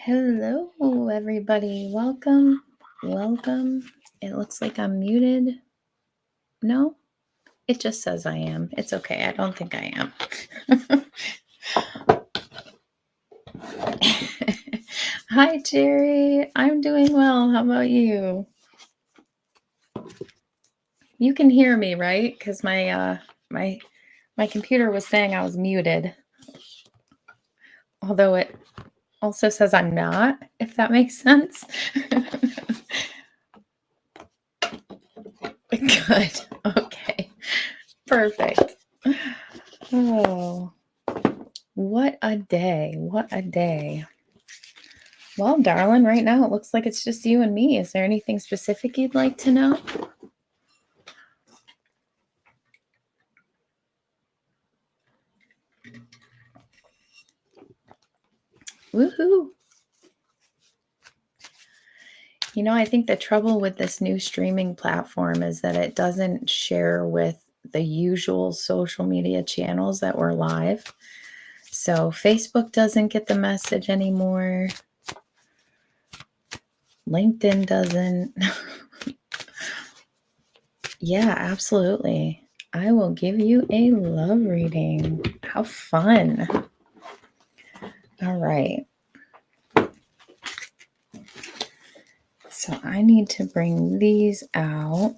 Hello, everybody. Welcome. Welcome. It looks like I'm muted. No, it just says I am. It's okay. I don't think I am. Hi, Jerry. I'm doing well. How about you? You can hear me, right? Because my computer was saying I was muted. Although it also says I'm not, if that makes sense. Good. Okay. Perfect. Oh, what a day. What a day. Well, darling, right now it looks like it's just you and me. Is there anything specific you'd like to know? Woohoo. You know, I think the trouble with this new streaming platform is that it doesn't share with the usual social media channels that were live. So Facebook doesn't get the message anymore. LinkedIn doesn't. Yeah, absolutely. I will give you a love reading. How fun. All right. So I need to bring these out.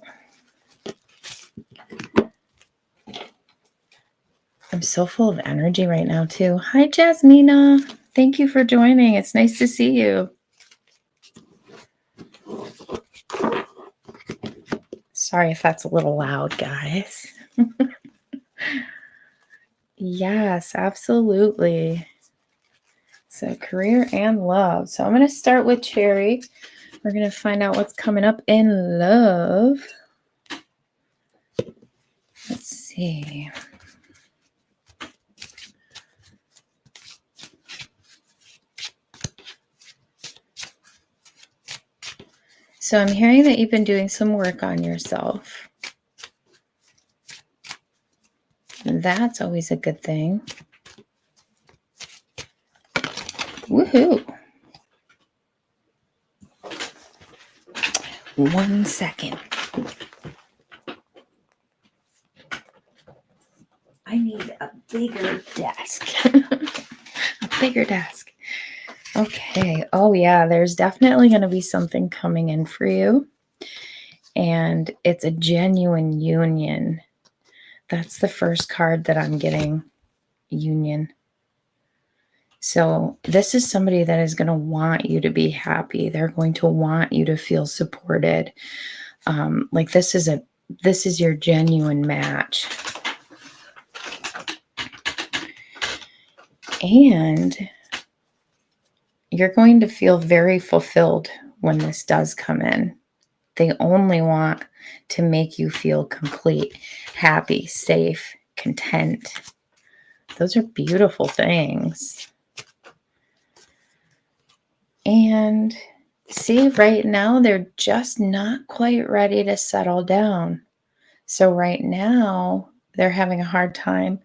I'm so full of energy right now, too. Hi, Jasmina. Thank you for joining. It's nice to see you. Sorry if that's a little loud, guys. Yes, absolutely. So career and love. So I'm going to start with Cherry. We're going to find out what's coming up in love. Let's see. So I'm hearing that you've been doing some work on yourself. That's always a good thing. Woohoo! 1 second. I need a bigger desk. A bigger desk. Okay. Oh, yeah. There's definitely going to be something coming in for you. And it's a genuine union. That's the first card that I'm getting. Union. So this is somebody that is going to want you to be happy. They're going to want you to feel supported. Like this is your genuine match. And you're going to feel very fulfilled when this does come in. They only want to make you feel complete, happy, safe, content. Those are beautiful things. And see, right now, they're just not quite ready to settle down. So right now, they're having a hard time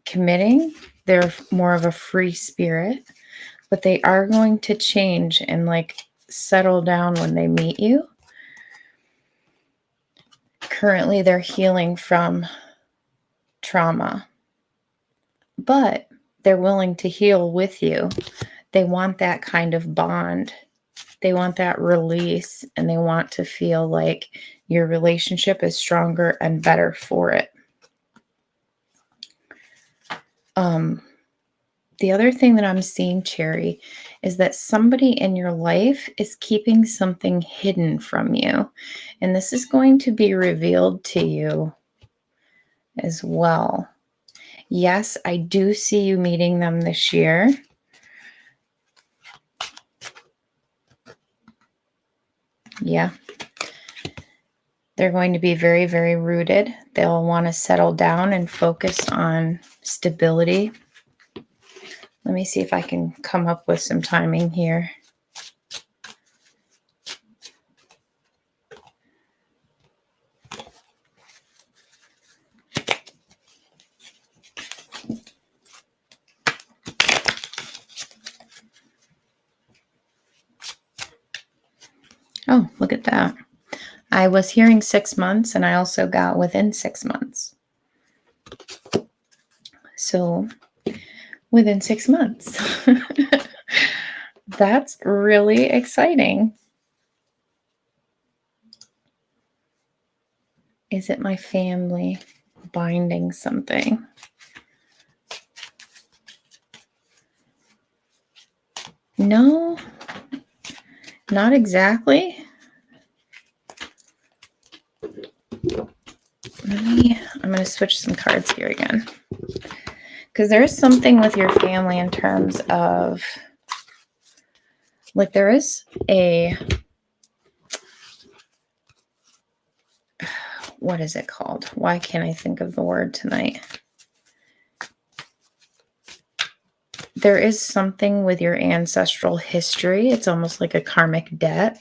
committing. They're more of a free spirit, but they are going to change and like settle down when they meet you. Currently, they're healing from trauma, but they're willing to heal with you. They want that kind of bond. They want that release, and they want to feel like your relationship is stronger and better for it. The other thing that I'm seeing, Cherry, is that somebody in your life is keeping something hidden from you. And this is going to be revealed to you as well. Yes, I do see you meeting them this year. Yeah. They're going to be very, very rooted. They'll want to settle down and focus on stability. Let me see if I can come up with some timing here. Oh, look at that. I was hearing 6 months, and I also got within 6 months. So within 6 months. That's really exciting. Is it my family binding something? No, not exactly. I'm going to switch some cards here again. Because there is something with your family in terms of, like, there is a, what is it called? Why can't I think of the word tonight? There is something with your ancestral history. It's almost like a karmic debt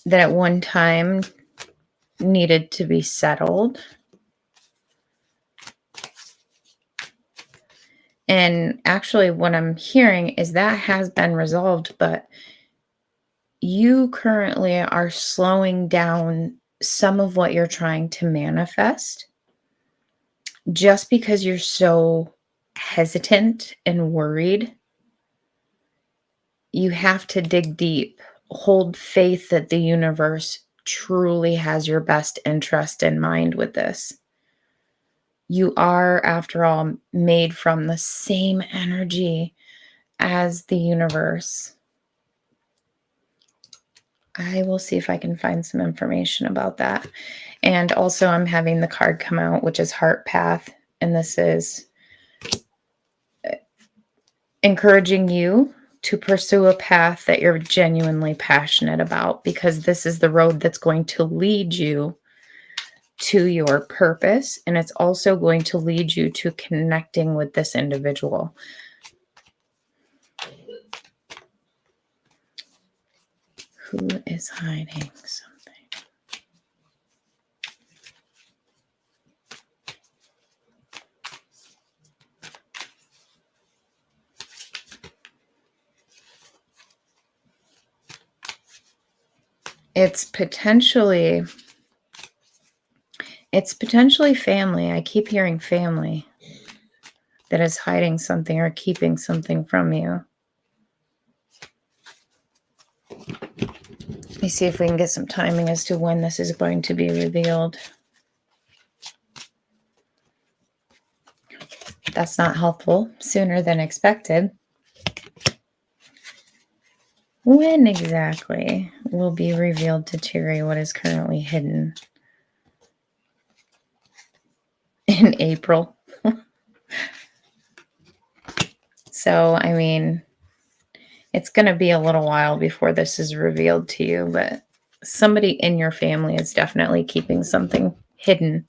that at one time needed to be settled. And actually what I'm hearing is that has been resolved, but you currently are slowing down some of what you're trying to manifest just because you're so hesitant and worried. You have to dig deep, hold faith that the universe truly has your best interest in mind with this. You are, after all, made from the same energy as the universe. I will see if I can find some information about that. And also I'm having the card come out, which is Heart Path. And this is encouraging you to pursue a path that you're genuinely passionate about, because this is the road that's going to lead you to your purpose. And it's also going to lead you to connecting with this individual. Who is hiding something? It's potentially family. I keep hearing family that is hiding something or keeping something from you. Let me see if we can get some timing as to when this is going to be revealed. That's not helpful. Sooner than expected. When exactly will be revealed to Terry what is currently hidden? In April. So, I mean, it's going to be a little while before this is revealed to you, but somebody in your family is definitely keeping something hidden.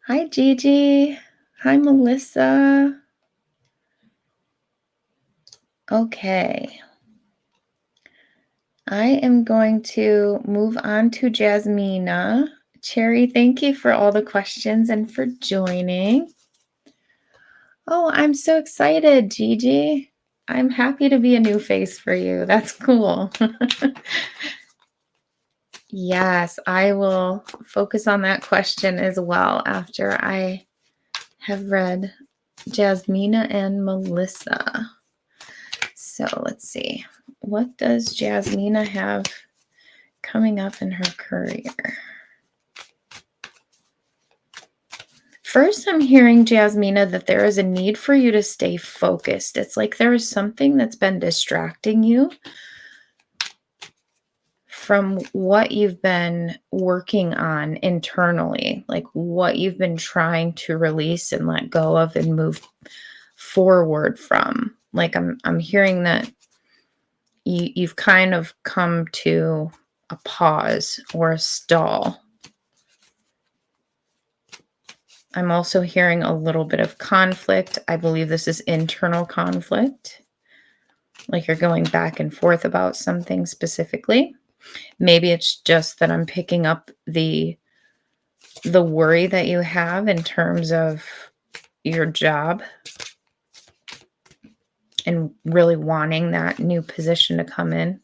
Hi, Gigi. Hi, Melissa. Okay. I am going to move on to Jasmina. Cherry, thank you for all the questions and for joining. Oh, I'm so excited, Gigi. I'm happy to be a new face for you. That's cool. Yes, I will focus on that question as well after I have read Jasmina and Melissa. So let's see. What does Jasmina have coming up in her career? First, I'm hearing, Jasmina, that there is a need for you to stay focused. It's like there is something that's been distracting you from what you've been working on internally, like what you've been trying to release and let go of and move forward from. Like I'm hearing that you've kind of come to a pause or a stall. I'm also hearing a little bit of conflict. I believe this is internal conflict. Like you're going back and forth about something specifically. Maybe it's just that I'm picking up the the worry that you have in terms of your job and really wanting that new position to come in.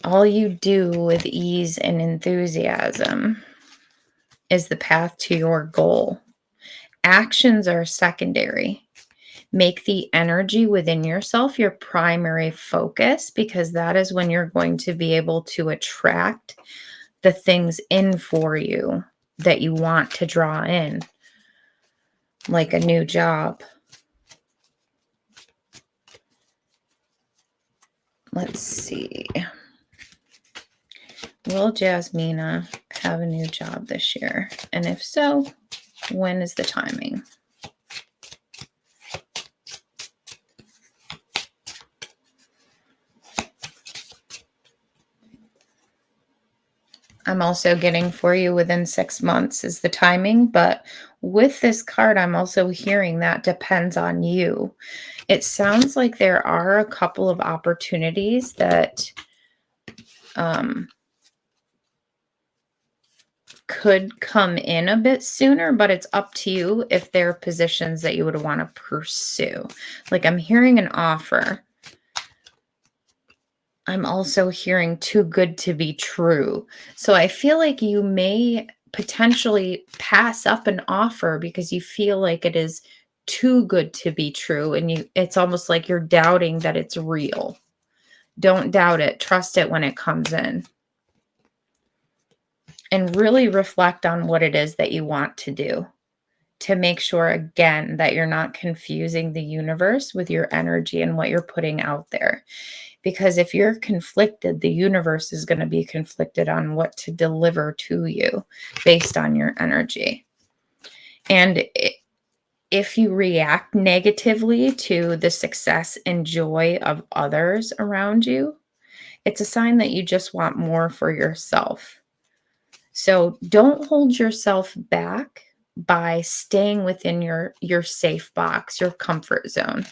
All you do with ease and enthusiasm is the path to your goal. Actions are secondary. Make the energy within yourself your primary focus, because that is when you're going to be able to attract the things in for you that you want to draw in, like a new job. Let's see. Will Jasmina have a new job this year? And if so, when is the timing? I'm also getting for you within 6 months is the timing, but with this card, I'm also hearing that depends on you. It sounds like there are a couple of opportunities that could come in a bit sooner, but it's up to you if there are positions that you would want to pursue. Like, I'm hearing an offer. I'm also hearing too good to be true. So I feel like you may potentially pass up an offer because you feel like it is too good to be true, and it's almost like you're doubting that it's real. Don't doubt it. Trust it when it comes in. And really reflect on what it is that you want to do, to make sure, again, that you're not confusing the universe with your energy and what you're putting out there. Because if you're conflicted, the universe is going to be conflicted on what to deliver to you based on your energy. And if you react negatively to the success and joy of others around you, it's a sign that you just want more for yourself. So don't hold yourself back by staying within your safe box, your comfort zone.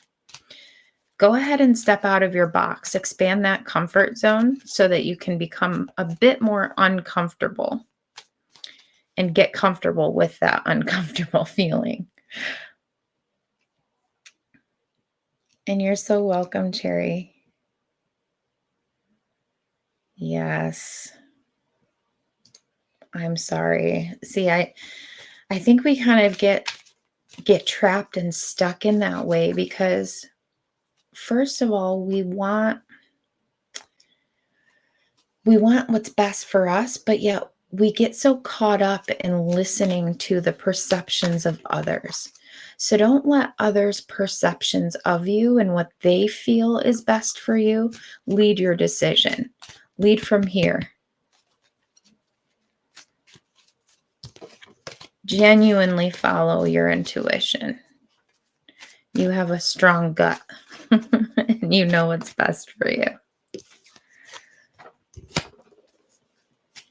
Go ahead and step out of your box, expand that comfort zone so that you can become a bit more uncomfortable and get comfortable with that uncomfortable feeling. And you're so welcome, Cherry. Yes. I'm sorry. See, I think we kind of get trapped and stuck in that way because, first of all, we want what's best for us, but yet we get so caught up in listening to the perceptions of others. So don't let others' perceptions of you and what they feel is best for you lead your decision. Lead from here. Genuinely follow your intuition. You have a strong gut and you know what's best for you.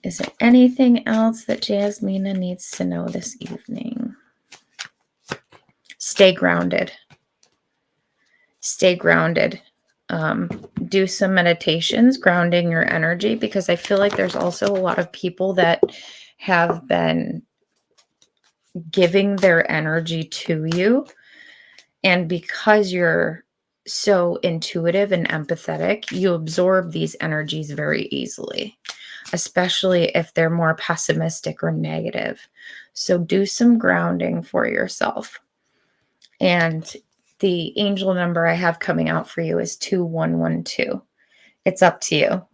Is there anything else that Jasmina needs to know this evening? Stay grounded. Stay grounded. Do some meditations, grounding your energy, because I feel like there's also a lot of people that have been giving their energy to you. And because you're so intuitive and empathetic, you absorb these energies very easily, especially if they're more pessimistic or negative. So do some grounding for yourself. And the angel number I have coming out for you is 2112. It's up to you.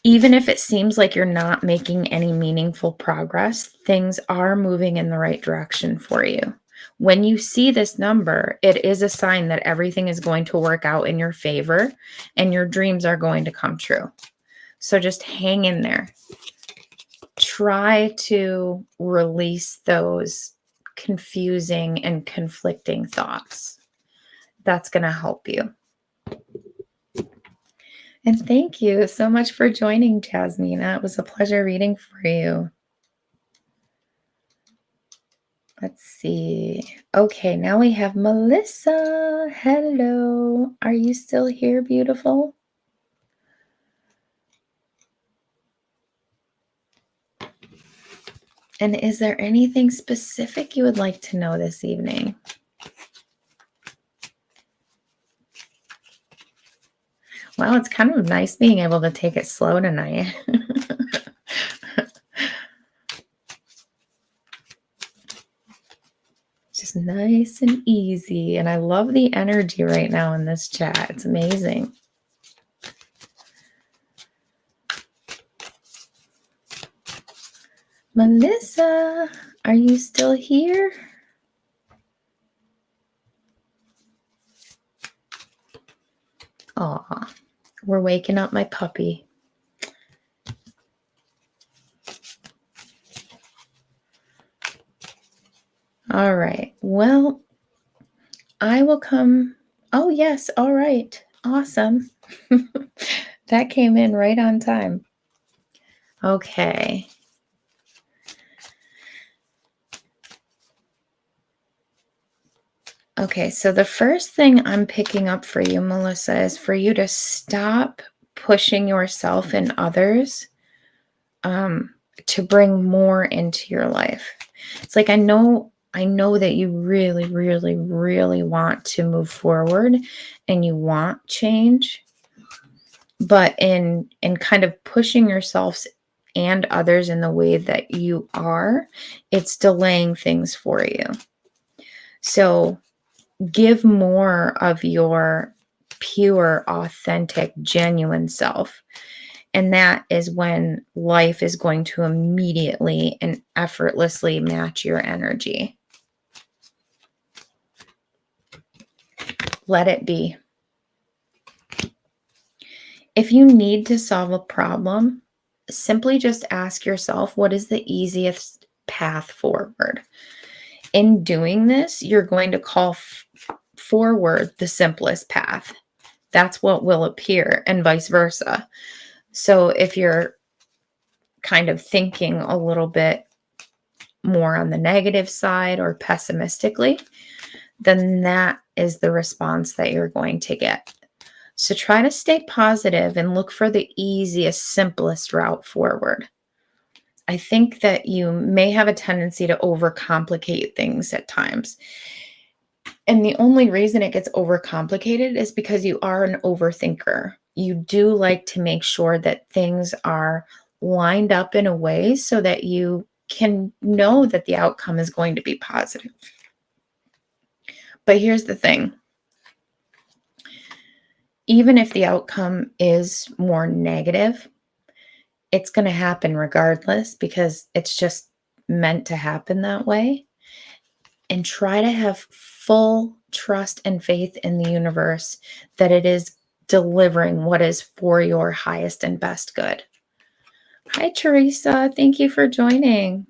Even if it seems like you're not making any meaningful progress, things are moving in the right direction for you. When you see this number, it is a sign that everything is going to work out in your favor and your dreams are going to come true. So just hang in there. Try to release those confusing and conflicting thoughts. That's going to help you. And thank you so much for joining, Jasmina. It was a pleasure reading for you. Let's see. Okay, now we have Melissa. Hello. Are you still here, beautiful? And is there anything specific you would like to know this evening? Well, it's kind of nice being able to take it slow tonight. Just nice and easy. And I love the energy right now in this chat. It's amazing. Melissa, are you still here? Aw, we're waking up my puppy. All right. Well, I will come. Oh, yes. All right. Awesome. That came in right on time. Okay. Okay, so the first thing I'm picking up for you, Melissa, is for you to stop pushing yourself and others to bring more into your life. It's like I know that you really, really, really want to move forward and you want change, but in kind of pushing yourselves and others in the way that you are, it's delaying things for you. So give more of your pure, authentic, genuine self. And that is when life is going to immediately and effortlessly match your energy. Let it be. If you need to solve a problem, simply just ask yourself, what is the easiest path forward? In doing this, you're going to call forward the simplest path. That's what will appear, and vice versa. So if you're kind of thinking a little bit more on the negative side or pessimistically, then that is the response that you're going to get. So try to stay positive and look for the easiest, simplest route forward. I think that you may have a tendency to overcomplicate things at times. And the only reason it gets overcomplicated is because you are an overthinker. You do like to make sure that things are lined up in a way so that you can know that the outcome is going to be positive. But here's the thing. Even if the outcome is more negative, it's going to happen regardless because it's just meant to happen that way. And try to have full trust and faith in the universe that it is delivering what is for your highest and best good. Hi, Teresa. Thank you for joining.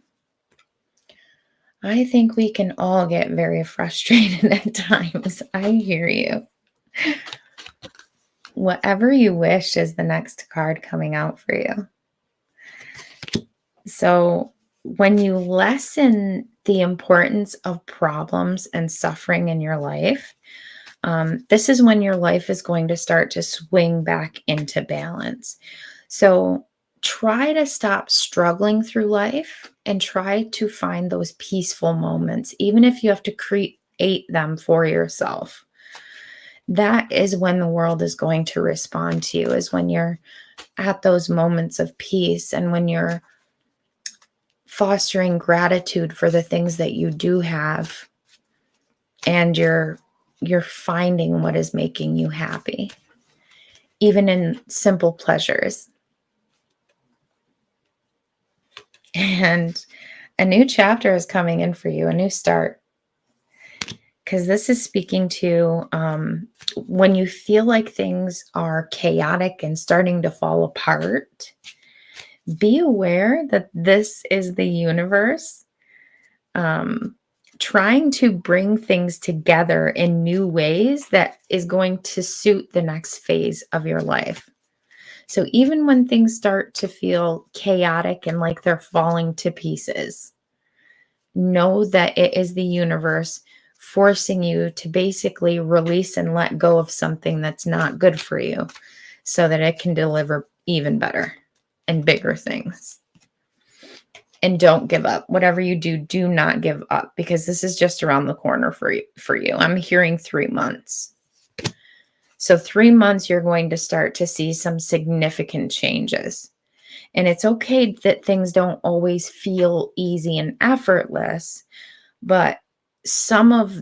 I think we can all get very frustrated at times. I hear you. Whatever you wish is the next card coming out for you. So when you lessen the importance of problems and suffering in your life, this is when your life is going to start to swing back into balance. So try to stop struggling through life and try to find those peaceful moments, even if you have to create them for yourself. That is when the world is going to respond to you, is when you're at those moments of peace and when you're fostering gratitude for the things that you do have and you're finding what is making you happy, even in simple pleasures. And a new chapter is coming in for you, a new start. Because this is speaking to when you feel like things are chaotic and starting to fall apart, be aware that this is the universe trying to bring things together in new ways that is going to suit the next phase of your life. So even when things start to feel chaotic and like they're falling to pieces, know that it is the universe forcing you to basically release and let go of something that's not good for you so that it can deliver even better and bigger things. And don't give up. Whatever you do, do not give up, because this is just around the corner for you. I'm hearing 3 months. So 3 months, you're going to start to see some significant changes. And it's okay that things don't always feel easy and effortless, but some of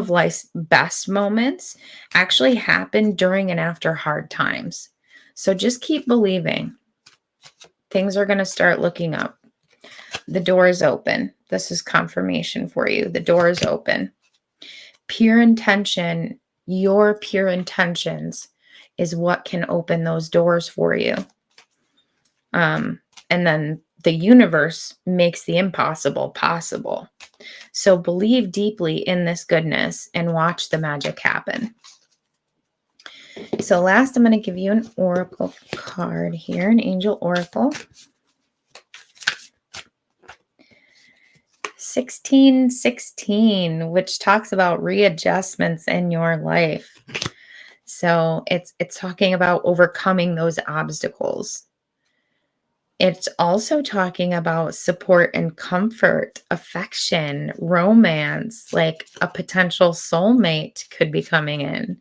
life's best moments actually happen during and after hard times. So just keep believing. Things are going to start looking up. The door is open. This is confirmation for you. The door is open. Pure intention, your pure intentions is what can open those doors for you. And then the universe makes the impossible possible. So believe deeply in this goodness and watch the magic happen. So last, I'm going to give you an oracle card here, an angel oracle. 1616, which talks about readjustments in your life. So it's talking about overcoming those obstacles. It's also talking about support and comfort, affection, romance, like a potential soulmate could be coming in.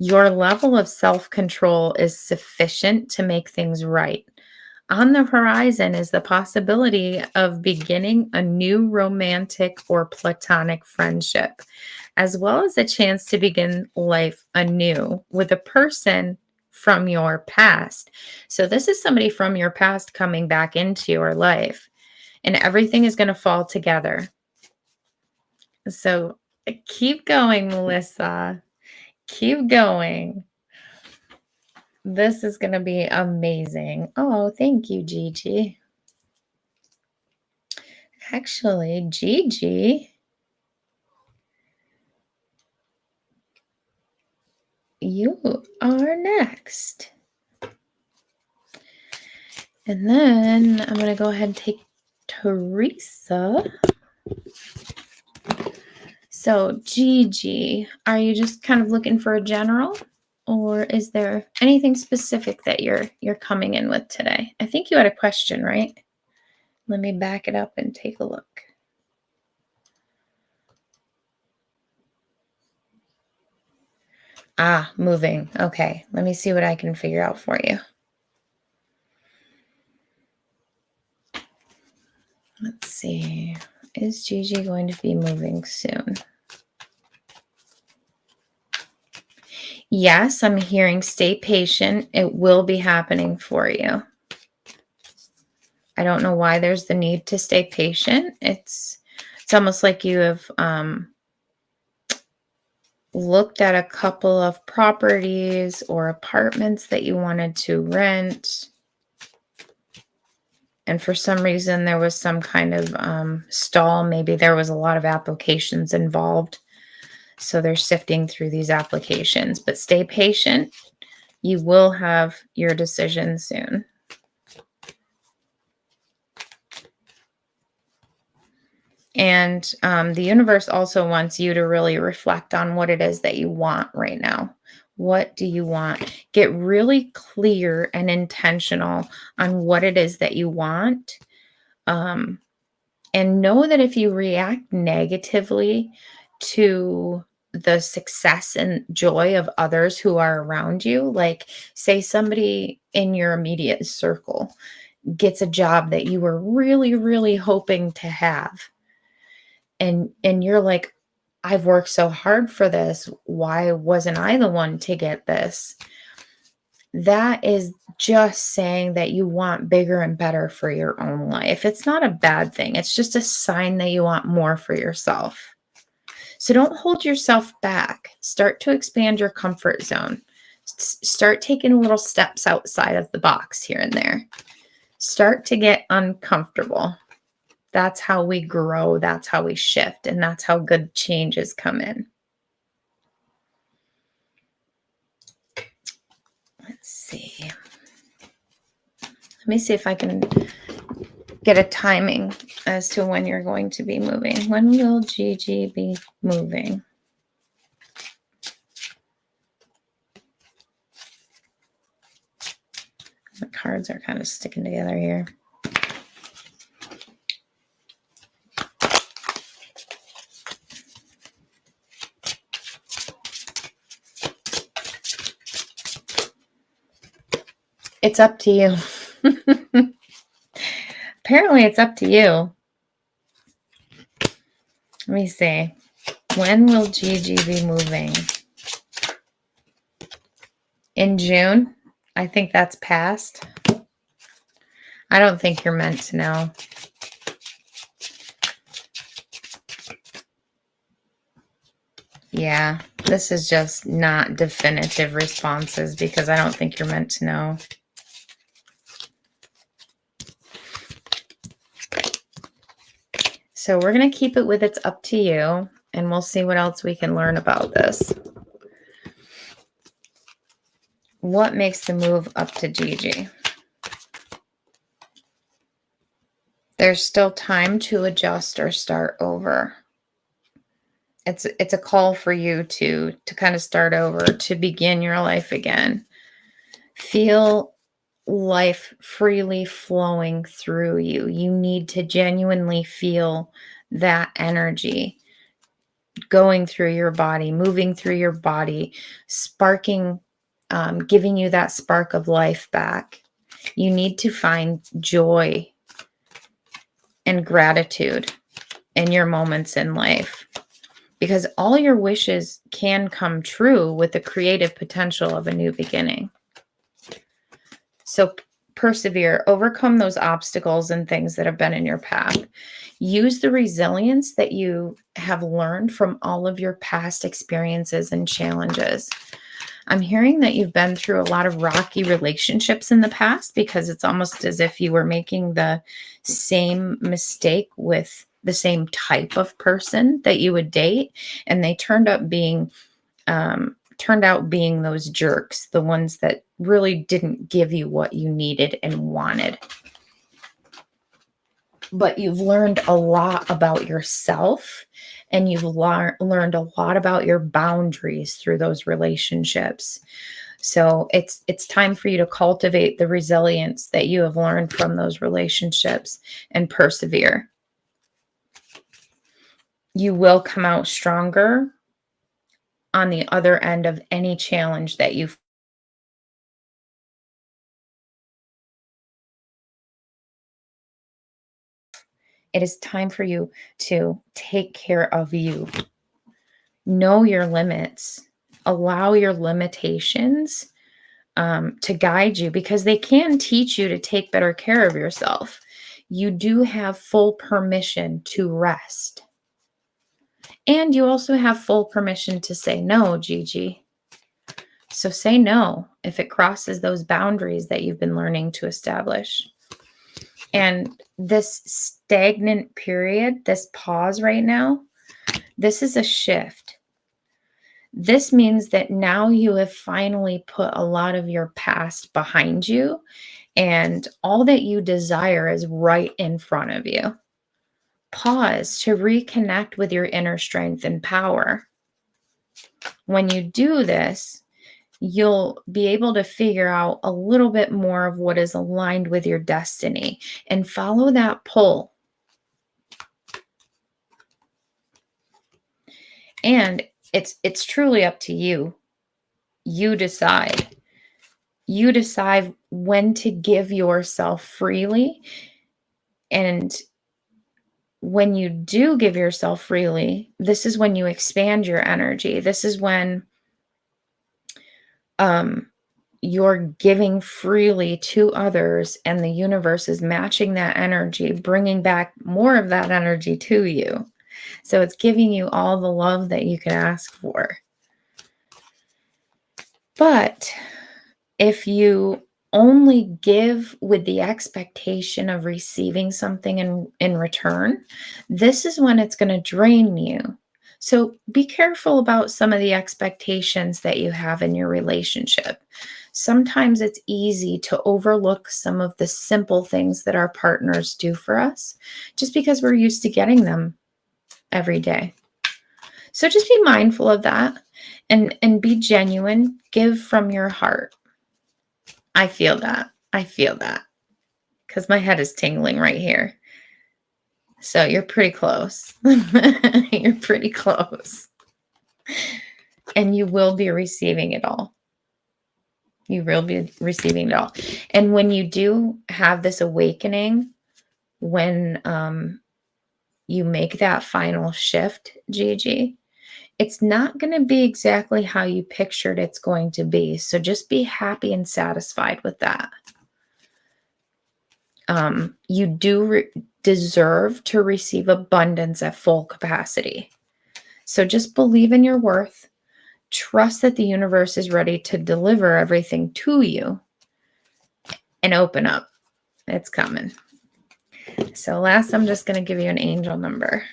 Your level of self-control is sufficient to make things right. On the horizon is the possibility of beginning a new romantic or platonic friendship, as well as a chance to begin life anew with a person from your past. So this is somebody from your past coming back into your life, and everything is going to fall together. So keep going, Melissa. Keep going. This is going to be amazing. Oh, thank you, Gigi. Actually, Gigi, you are next. And then I'm going to go ahead and take Teresa. So, Gigi, are you just kind of looking for a general, or is there anything specific that you're coming in with today? I think you had a question, right? Let me back it up and take a look. Ah, moving. Okay, let me see what I can figure out for you. Let's see. Is Gigi going to be moving soon? Yes, I'm hearing stay patient. It will be happening for you. I don't know why there's the need to stay patient. It's almost like you have looked at a couple of properties or apartments that you wanted to rent. And for some reason, there was some kind of stall. Maybe there was a lot of applications involved. So they're sifting through these applications. But stay patient. You will have your decision soon. And the universe also wants you to really reflect on what it is that you want right now. What do you want? Get really clear and intentional on what it is that you want. And know that if you react negatively to the success and joy of others who are around you, like say somebody in your immediate circle gets a job that you were really, really hoping to have. And you're like, I've worked so hard for this. Why wasn't I the one to get this? That is just saying that you want bigger and better for your own life. It's not a bad thing. It's just a sign that you want more for yourself. So don't hold yourself back. Start to expand your comfort zone. Start taking little steps outside of the box here and there. Start to get uncomfortable. That's how we grow. That's how we shift. And that's how good changes come in. Let's see. Let me see if I can get a timing as to when you're going to be moving. When will Gigi be moving? The cards are kind of sticking together here. It's up to you. Apparently, it's up to you. Let me see. When will Gigi be moving? In June? I think that's past. I don't think you're meant to know. Yeah, this is just not definitive responses because I don't think you're meant to know. So we're going to keep it with it's up to you, and we'll see what else we can learn about this. What makes the move up to Gigi? There's still time to adjust or start over. It's a call for you to kind of start over, to begin your life again. Feel life freely flowing through you. You need to genuinely feel that energy going through your body, moving through your body, sparking, giving you that spark of life back. You need to find joy and gratitude in your moments in life, because all your wishes can come true with the creative potential of a new beginning. So persevere, overcome those obstacles and things that have been in your path. Use the resilience that you have learned from all of your past experiences and challenges. I'm hearing that you've been through a lot of rocky relationships in the past, because it's almost as if you were making the same mistake with the same type of person that you would date, and they turned out being those jerks, the ones that really didn't give you what you needed and wanted. But you've learned a lot about yourself, and you've learned a lot about your boundaries through those relationships. So it's time for you to cultivate the resilience that you have learned from those relationships and persevere. You will come out stronger on the other end of any challenge that you. It is time for you to take care of you. Know your limits. Allow your limitations to guide you, because they can teach you to take better care of yourself. You do have full permission to rest. And you also have full permission to say no, Gigi. So say no if it crosses those boundaries that you've been learning to establish. And this stagnant period, this pause right now, this is a shift. This means that now you have finally put a lot of your past behind you, and all that you desire is right in front of you. Pause to reconnect with your inner strength and power. When you do this, you'll be able to figure out a little bit more of what is aligned with your destiny and follow that pull. And it's truly up to you. You decide. You decide when to give yourself freely. And when you do give yourself freely, this is when you expand your energy. This is when you're giving freely to others, and the universe is matching that energy, bringing back more of that energy to you. So it's giving you all the love that you can ask for. But if you only give with the expectation of receiving something in return, this is when it's going to drain you. So be careful about some of the expectations that you have in your relationship. Sometimes it's easy to overlook some of the simple things that our partners do for us just because we're used to getting them every day. So just be mindful of that and be genuine. Give from your heart. I feel that. I feel that because my head is tingling right here. So you're pretty close. You're pretty close. And you will be receiving it all. You will be receiving it all. And when you do have this awakening, when you make that final shift, Gigi, it's not going to be exactly how you pictured it's going to be. So just be happy and satisfied with that. You do deserve to receive abundance at full capacity. So just believe in your worth. Trust that the universe is ready to deliver everything to you, and open up. It's coming. So last, I'm just going to give you an angel number.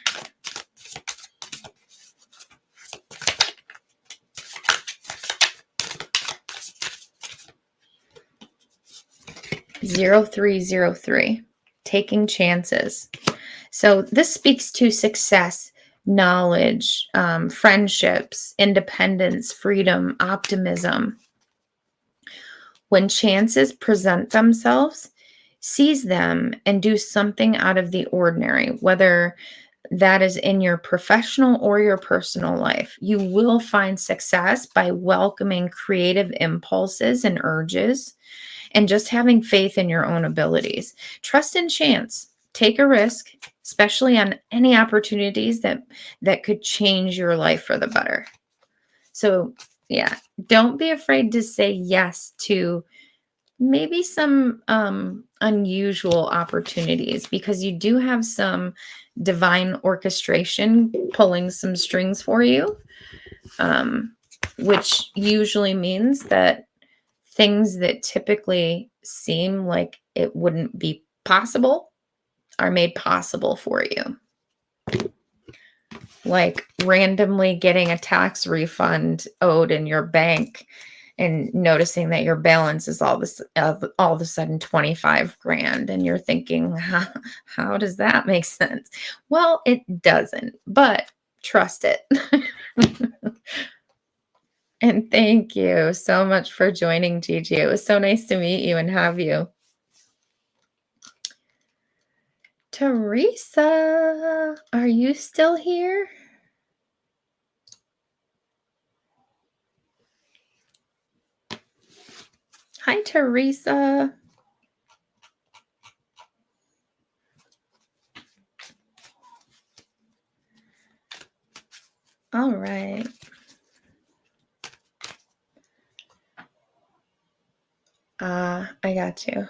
(0303). Taking chances. So this speaks to success, knowledge, friendships, independence, freedom, optimism. When chances present themselves, seize them and do something out of the ordinary, whether that is in your professional or your personal life. You will find success by welcoming creative impulses and urges and just having faith in your own abilities. Trust in chance. Take a risk, especially on any opportunities that could change your life for the better. So, yeah, don't be afraid to say yes to maybe some unusual opportunities, because you do have some divine orchestration pulling some strings for you, which usually means that things that typically seem like it wouldn't be possible are made possible for you. Like randomly getting a tax refund owed in your bank and noticing that your balance is all of a sudden 25 grand. And you're thinking, how does that make sense? Well, it doesn't, but trust it. And thank you so much for joining, Gigi. It was so nice to meet you and have you. Teresa, are you still here? Hi, Teresa. All right. I got you.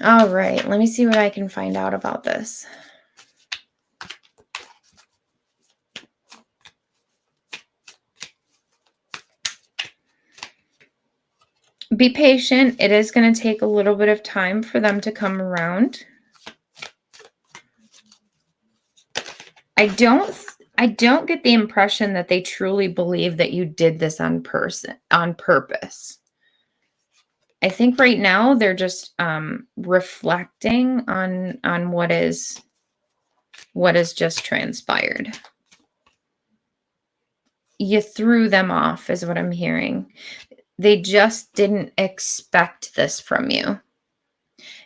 All right. Let me see what I can find out about this. Be patient. It is going to take a little bit of time for them to come around. I don't get the impression that they truly believe that you did this on purpose. I think right now they're just reflecting on what is just transpired. You threw them off is what I'm hearing. They just didn't expect this from you.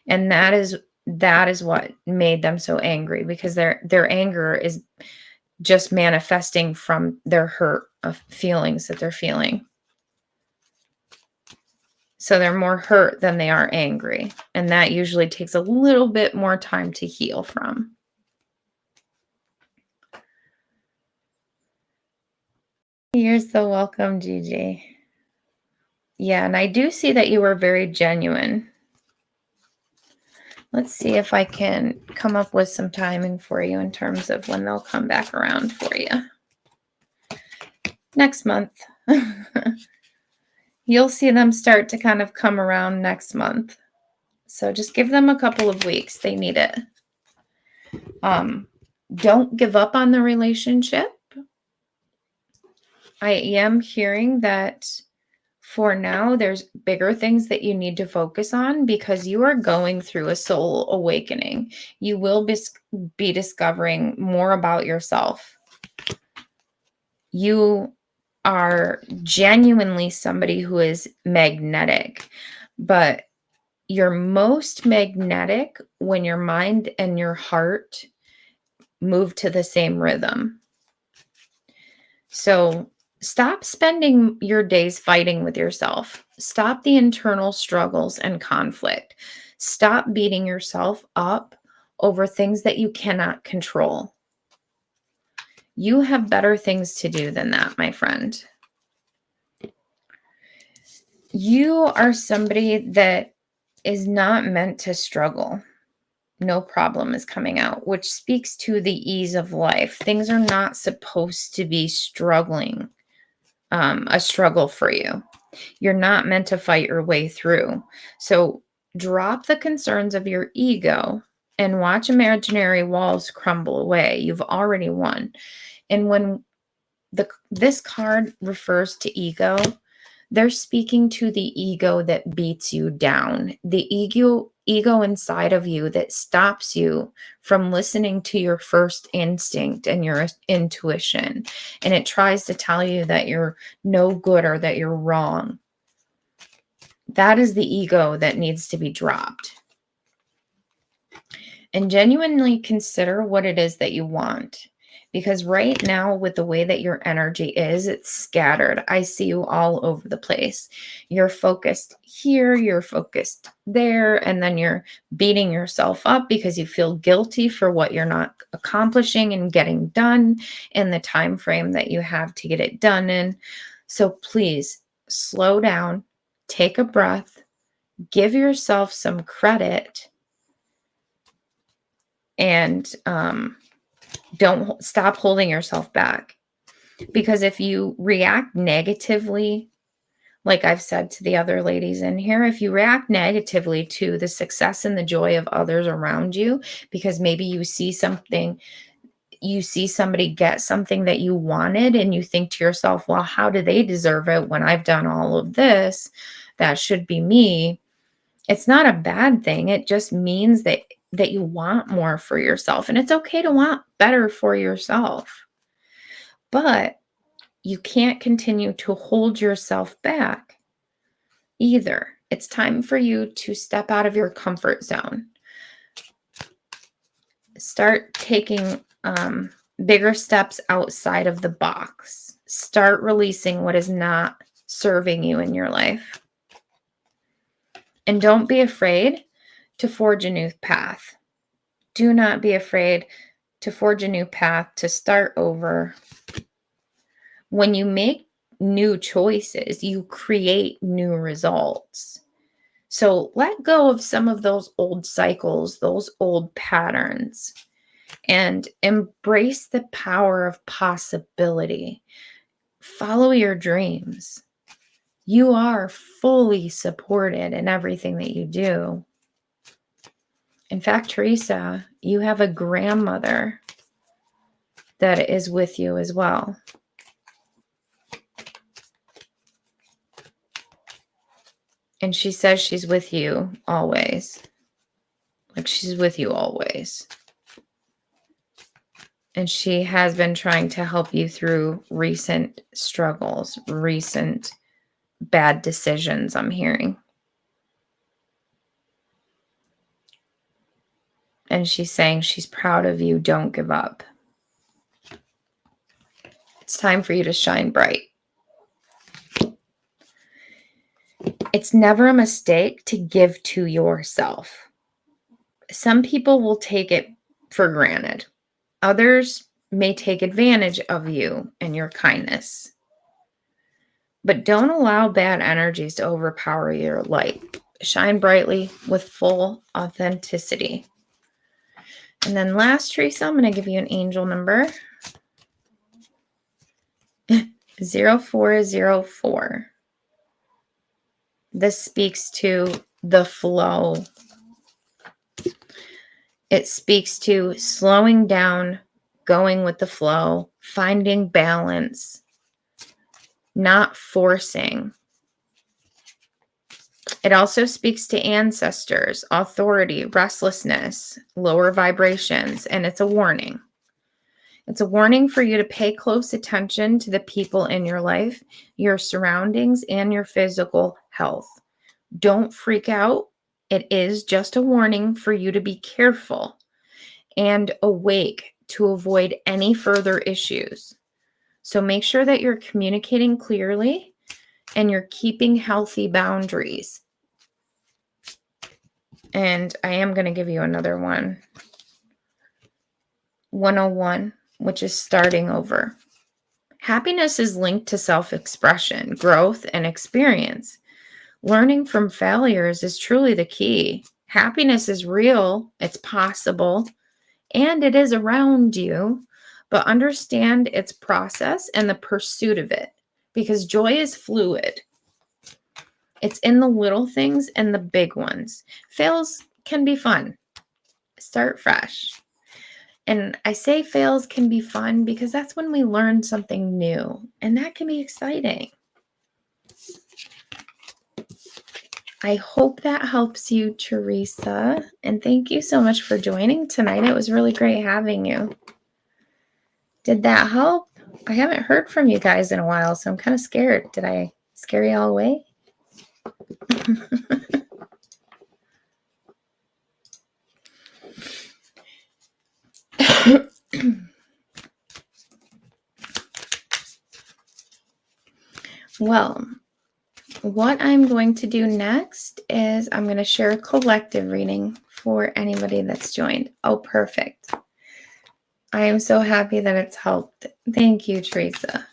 And that is what made them so angry, because their anger is just manifesting from their hurt of feelings that they're feeling. So they're more hurt than they are angry. And that usually takes a little bit more time to heal from. You're so welcome, Gigi. Yeah, and I do see that you were very genuine. Let's see if I can come up with some timing for you in terms of when they'll come back around for you. Next month. You'll see them start to kind of come around next month. So just give them a couple of weeks. They need it. Don't give up on the relationship. I am hearing that for now, there's bigger things that you need to focus on, because you are going through a soul awakening. You will be discovering more about yourself. You are genuinely somebody who is magnetic, but you're most magnetic when your mind and your heart move to the same rhythm. So Stop spending your days fighting with yourself. Stop the internal struggles and conflict. Stop beating yourself up over things that you cannot control. You have better things to do than that, my friend. You are somebody that is not meant to struggle. No problem is coming out, which speaks to the ease of life. Things are not supposed to be struggling, a struggle for you. You're not meant to fight your way through. So drop the concerns of your ego and watch imaginary walls crumble away. You've already won. And when this card refers to ego, they're speaking to the ego that beats you down, the ego inside of you that stops you from listening to your first instinct and your intuition. And it tries to tell you that you're no good or that you're wrong. That is the ego that needs to be dropped. And genuinely consider what it is that you want. Because right now, with the way that your energy is, it's scattered. I see you all over the place. You're focused here, you're focused there, and then you're beating yourself up because you feel guilty for what you're not accomplishing and getting done in the time frame that you have to get it done in. So please slow down, take a breath, give yourself some credit, and don't stop holding yourself back. Because if you react negatively, like I've said to the other ladies in here, if you react negatively to the success and the joy of others around you, because maybe you see something, you see somebody get something that you wanted, and you think to yourself, well, how do they deserve it when I've done all of this? That should be me. It's not a bad thing. It just means that you want more for yourself. And it's okay to want better for yourself. But you can't continue to hold yourself back either. It's time for you to step out of your comfort zone. Start taking bigger steps outside of the box. Start releasing what is not serving you in your life. And don't be afraid to forge a new path. Do not be afraid to forge a new path, to start over. When you make new choices, you create new results. So let go of some of those old cycles, those old patterns, and embrace the power of possibility. Follow your dreams. You are fully supported in everything that you do. In fact, Teresa, you have a grandmother that is with you as well. And she says she's with you always. Like she's with you always. And she has been trying to help you through recent struggles, recent bad decisions, I'm hearing. And she's saying she's proud of you. Don't give up. It's time for you to shine bright. It's never a mistake to give to yourself. Some people will take it for granted. Others may take advantage of you and your kindness. But don't allow bad energies to overpower your light. Shine brightly with full authenticity. And then last, Teresa, I'm going to give you an angel number. 0404. This speaks to the flow. It speaks to slowing down, going with the flow, finding balance, not forcing. It also speaks to ancestors, authority, restlessness, lower vibrations, and it's a warning. It's a warning for you to pay close attention to the people in your life, your surroundings, and your physical health. Don't freak out. It is just a warning for you to be careful and awake to avoid any further issues. So make sure that you're communicating clearly and you're keeping healthy boundaries. And I am going to give you another one. 101, which is starting over. Happiness is linked to self-expression, growth, and experience. Learning from failures is truly the key. Happiness is real, it's possible, and it is around you, but understand its process and the pursuit of it, because joy is fluid. It's in the little things and the big ones. Fails can be fun. Start fresh. And I say fails can be fun because that's when we learn something new, and that can be exciting. I hope that helps you, Teresa. And thank you so much for joining tonight. It was really great having you. Did that help? I haven't heard from you guys in a while, so I'm kind of scared. Did I scare you all away? Well, what I'm going to do next is I'm going to share a collective reading for anybody that's joined. Oh, perfect. I am so happy that it's helped. Thank you, Teresa.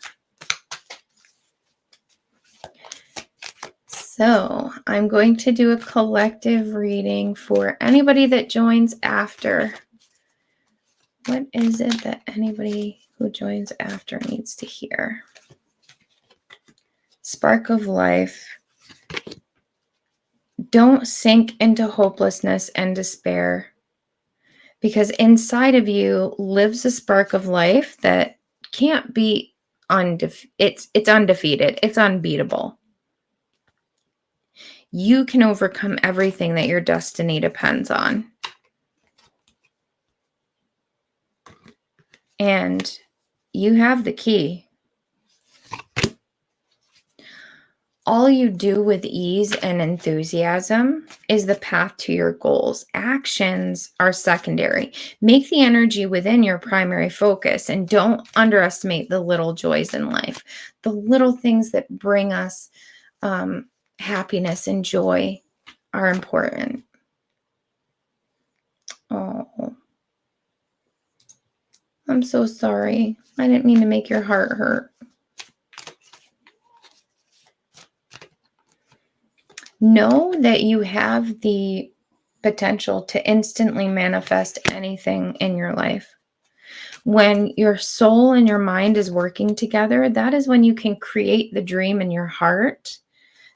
So I'm going to do a collective reading for anybody that joins after. What is it that anybody who joins after needs to hear? Spark of life. Don't sink into hopelessness and despair, because inside of you lives a spark of life that can't be it's undefeated. It's unbeatable. You can overcome everything that your destiny depends on. And you have the key. All you do with ease and enthusiasm is the path to your goals. Actions are secondary. Make the energy within your primary focus, and don't underestimate the little joys in life. The little things that bring us happiness and joy are important. Oh, I'm so sorry. I didn't mean to make your heart hurt. Know that you have the potential to instantly manifest anything in your life. When your soul and your mind is working together, that is when you can create the dream in your heart.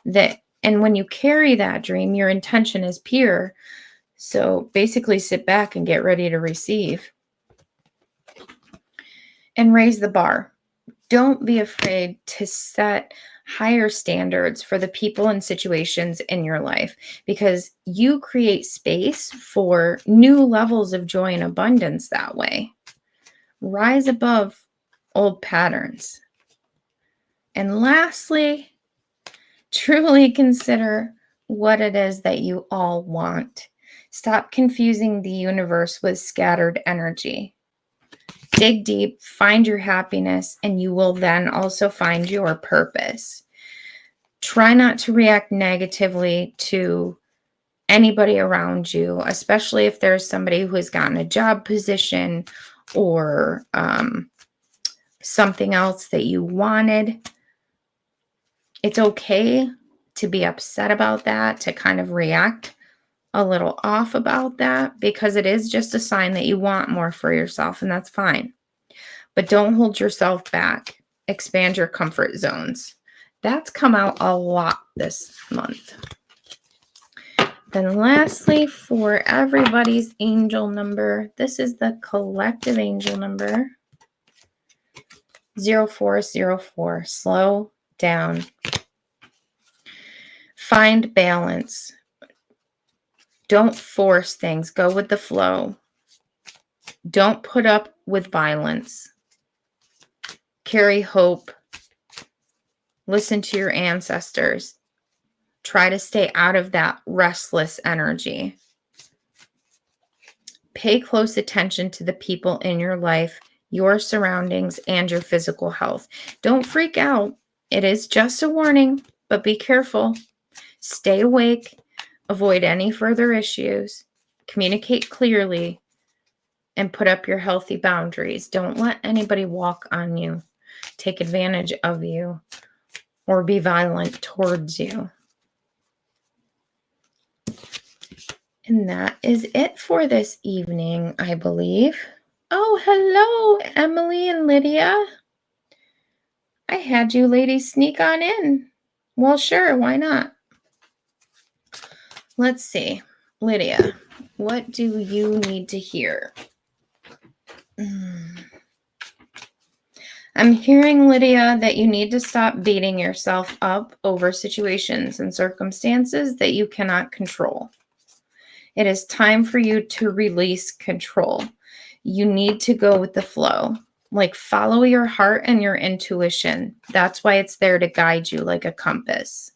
And when you carry that dream, your intention is pure. So basically sit back and get ready to receive. And raise the bar. Don't be afraid to set higher standards for the people and situations in your life, because you create space for new levels of joy and abundance that way. Rise above old patterns. And lastly, truly consider what it is that you all want. Stop confusing the universe with scattered energy. Dig deep, find your happiness, and you will then also find your purpose. Try not to react negatively to anybody around you, especially if there's somebody who has gotten a job position or something else that you wanted. It's okay to be upset about that, to kind of react a little off about that, because it is just a sign that you want more for yourself, and that's fine. But don't hold yourself back. Expand your comfort zones. That's come out a lot this month. Then lastly, for everybody's angel number, this is the collective angel number. 0404. Slow down. Find balance. Don't force things. Go with the flow. Don't put up with violence. Carry hope. Listen to your ancestors. Try to stay out of that restless energy. Pay close attention to the people in your life. your surroundings, and your physical health. Don't freak out. It is just a warning, but be careful. Stay awake. Avoid any further issues. Communicate clearly and put up your healthy boundaries. Don't let anybody walk on you, take advantage of you, or be violent towards you. And that is it for this evening, I believe. Oh, hello, Emily and Lydia. I had you ladies sneak on in. Well, sure, why not? Let's see. Lydia, what do you need to hear? I'm hearing, Lydia, that you need to stop beating yourself up over situations and circumstances that you cannot control. It is time for you to release control. You need to go with the flow. Like, follow your heart and your intuition. That's why it's there to guide you like a compass.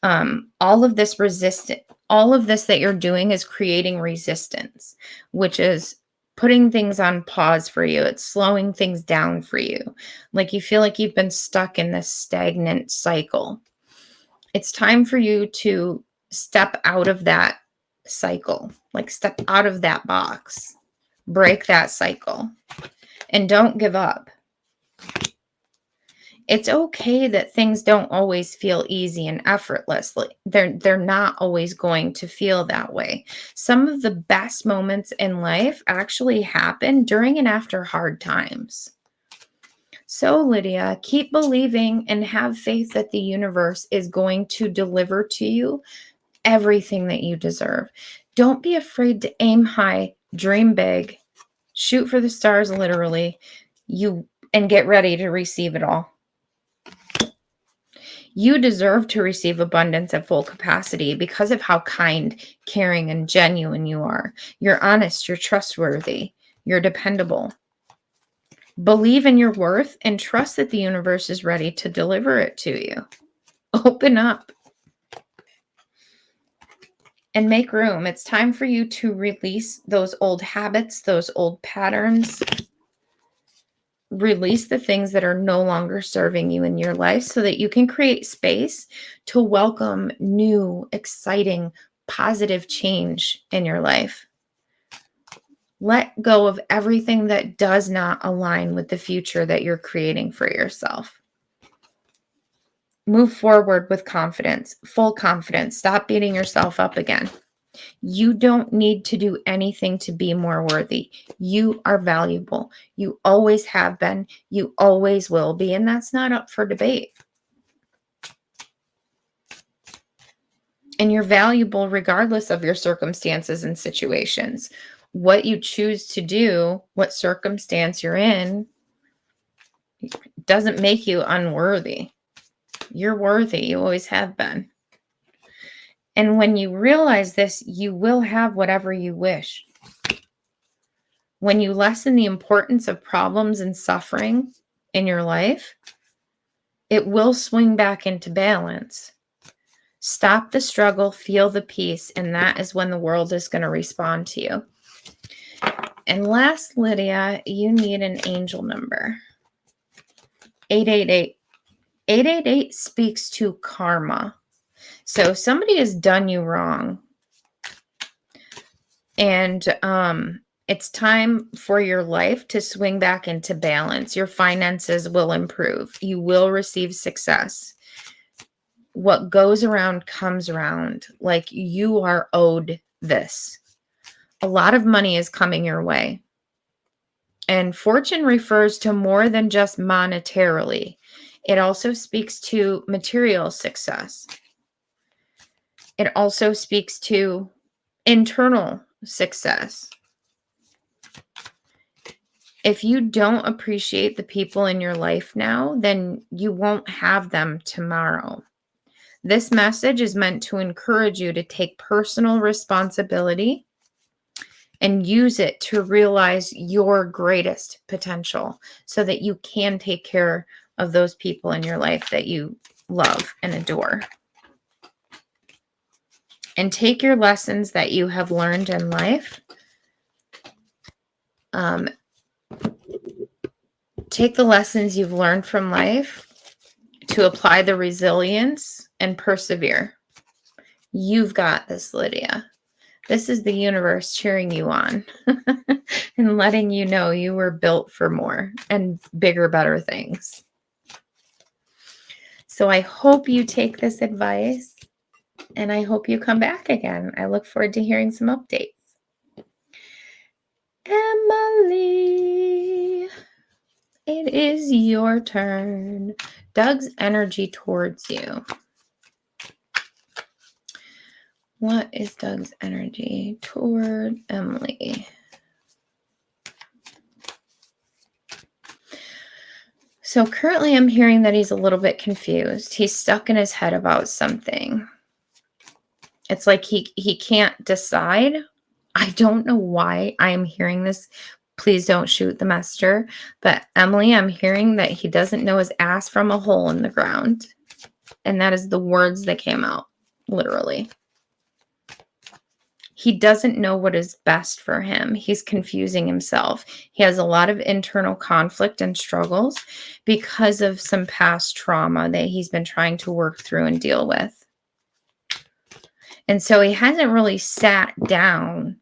All of this that you're doing is creating resistance, which is putting things on pause for you. It's slowing things down for you. Like, you feel like you've been stuck in this stagnant cycle. It's time for you to step out of that cycle, like step out of that box, break that cycle, and don't give up. It's okay that things don't always feel easy and effortlessly. They're not always going to feel that way. Some of the best moments in life actually happen during and after hard times. So, Lydia, keep believing and have faith that the universe is going to deliver to you everything that you deserve. Don't be afraid to aim high, dream big, shoot for the stars, literally, and get ready to receive it all. You deserve to receive abundance at full capacity because of how kind, caring, and genuine you are. You're honest, you're trustworthy, you're dependable. Believe in your worth and trust that the universe is ready to deliver it to you. Open up and make room. It's time for you to release those old habits, those old patterns. Release the things that are no longer serving you in your life so that you can create space to welcome new, exciting, positive change in your life. Let go of everything that does not align with the future that you're creating for yourself. Move forward with confidence, full confidence. Stop beating yourself up again. You don't need to do anything to be more worthy. You are valuable. You always have been. You always will be. And that's not up for debate. And you're valuable regardless of your circumstances and situations. What you choose to do, what circumstance you're in, doesn't make you unworthy. You're worthy. You always have been. And when you realize this, you will have whatever you wish. When you lessen the importance of problems and suffering in your life, it will swing back into balance. Stop the struggle, feel the peace, and that is when the world is going to respond to you. And last, Lydia, you need an angel number. 888. 888 speaks to karma. So somebody has done you wrong. And it's time for your life to swing back into balance. Your finances will improve. You will receive success. What goes around comes around. Like, you are owed this. A lot of money is coming your way. And fortune refers to more than just monetarily. It also speaks to material success. It also speaks to internal success. If you don't appreciate the people in your life now, then you won't have them tomorrow. This message is meant to encourage you to take personal responsibility and use it to realize your greatest potential so that you can take care of those people in your life that you love and adore. And take your lessons that you have learned in life take the lessons you've learned from life to apply the resilience and persevere. You've got this, Lydia. This is the universe cheering you on and letting you know you were built for more and bigger, better things. So I hope you take this advice and I hope you come back again. I look forward to hearing some updates. Emily, it is your turn. Doug's energy towards you. What is Doug's energy toward Emily? So currently I'm hearing that he's a little bit confused. He's stuck in his head about something. It's like he can't decide. I don't know why I am hearing this. Please don't shoot the messenger. But Emily, I'm hearing that he doesn't know his ass from a hole in the ground. And that is the words that came out, literally. He doesn't know what is best for him. He's confusing himself. He has a lot of internal conflict and struggles because of some past trauma that he's been trying to work through and deal with. And so he hasn't really sat down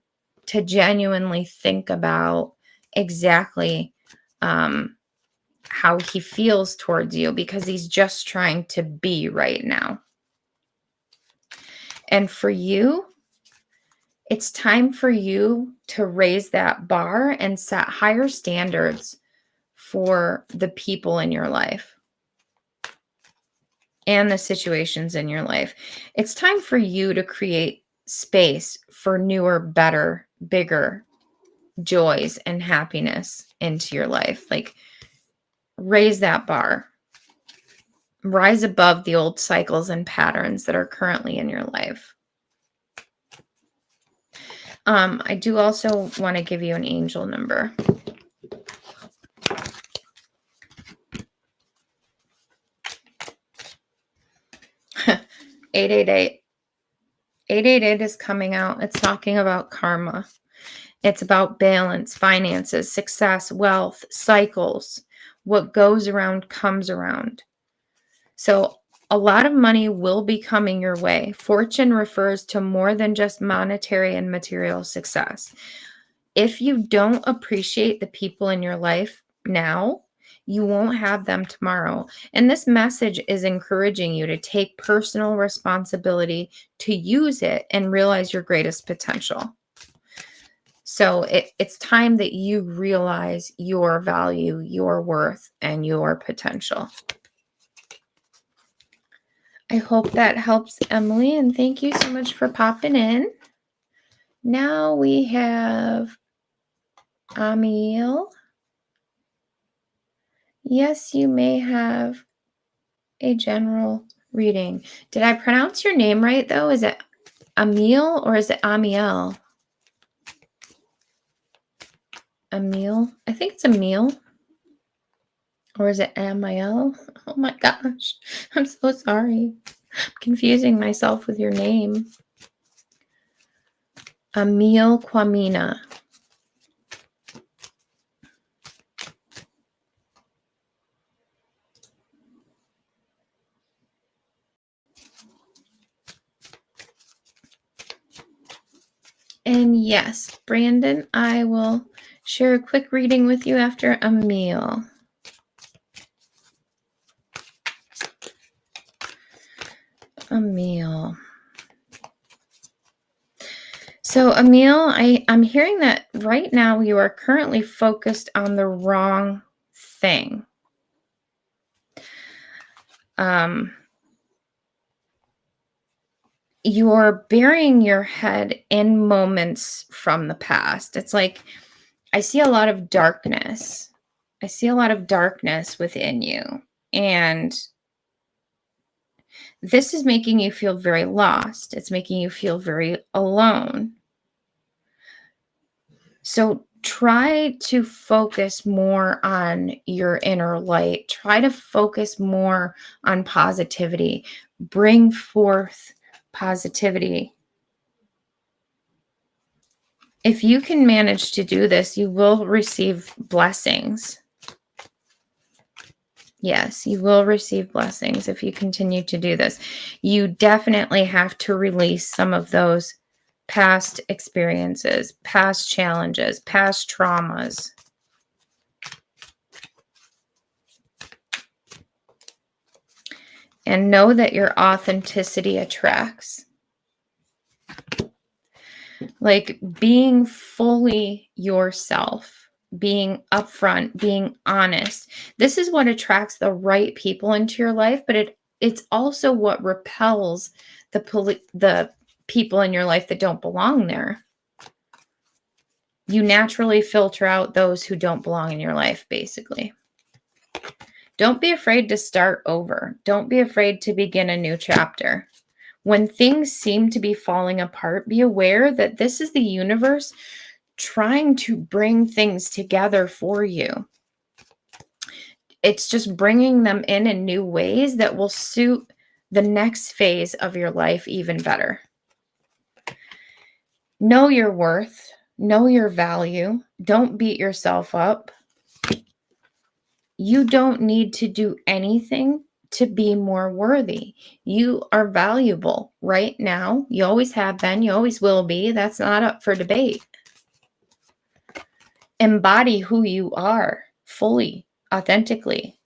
to genuinely think about exactly how he feels towards you, because he's just trying to be right now. And for you, it's time for you to raise that bar and set higher standards for the people in your life and the situations in your life. It's time for you to create space for newer, better, bigger joys and happiness into your life. Like, raise that bar. Rise above the old cycles and patterns that are currently in your life. I do also want to give you an angel number. $888. 888 is coming out. It's talking about karma. It's about balance, finances, success, wealth, cycles. What goes around comes around. So a lot of money will be coming your way. Fortune refers to more than just monetary and material success. If you don't appreciate the people in your life now, you won't have them tomorrow. And this message is encouraging you to take personal responsibility, to use it and realize your greatest potential. So it's time that you realize your value, your worth, and your potential. I hope that helps, Emily, and thank you so much for popping in. Now we have Amiel. Yes, you may have a general reading. Did I pronounce your name right, though? Is it Amiel or is it Amiel? Amiel? I think it's Amiel. Or is it Amiel? Oh my gosh. I'm so sorry. I'm confusing myself with your name. Amiel Kwamina. And yes, Brandon, I will share a quick reading with you after Amiel. Amiel. So Amiel, I'm hearing that right now you are currently focused on the wrong thing. You're burying your head in moments from the past. It's like, I see a lot of darkness. I see a lot of darkness within you. And this is making you feel very lost. It's making you feel very alone. So try to focus more on your inner light. Try to focus more on positivity. Bring forth positivity. If you can manage to do this, you will receive blessings. Yes, you will receive blessings if you continue to do this. You definitely have to release some of those past experiences, past challenges, past traumas. And know that your authenticity attracts. Like being fully yourself, being upfront, being honest. This is what attracts the right people into your life, but it's also what repels the people in your life that don't belong there. You naturally filter out those who don't belong in your life, basically. Don't be afraid to start over. Don't be afraid to begin a new chapter. When things seem to be falling apart, be aware that this is the universe trying to bring things together for you. It's just bringing them in new ways that will suit the next phase of your life even better. Know your worth. Know your value. Don't beat yourself up. You don't need to do anything to be more worthy. You are valuable right now. You always have been. You always will be. That's not up for debate. Embody who you are fully, authentically.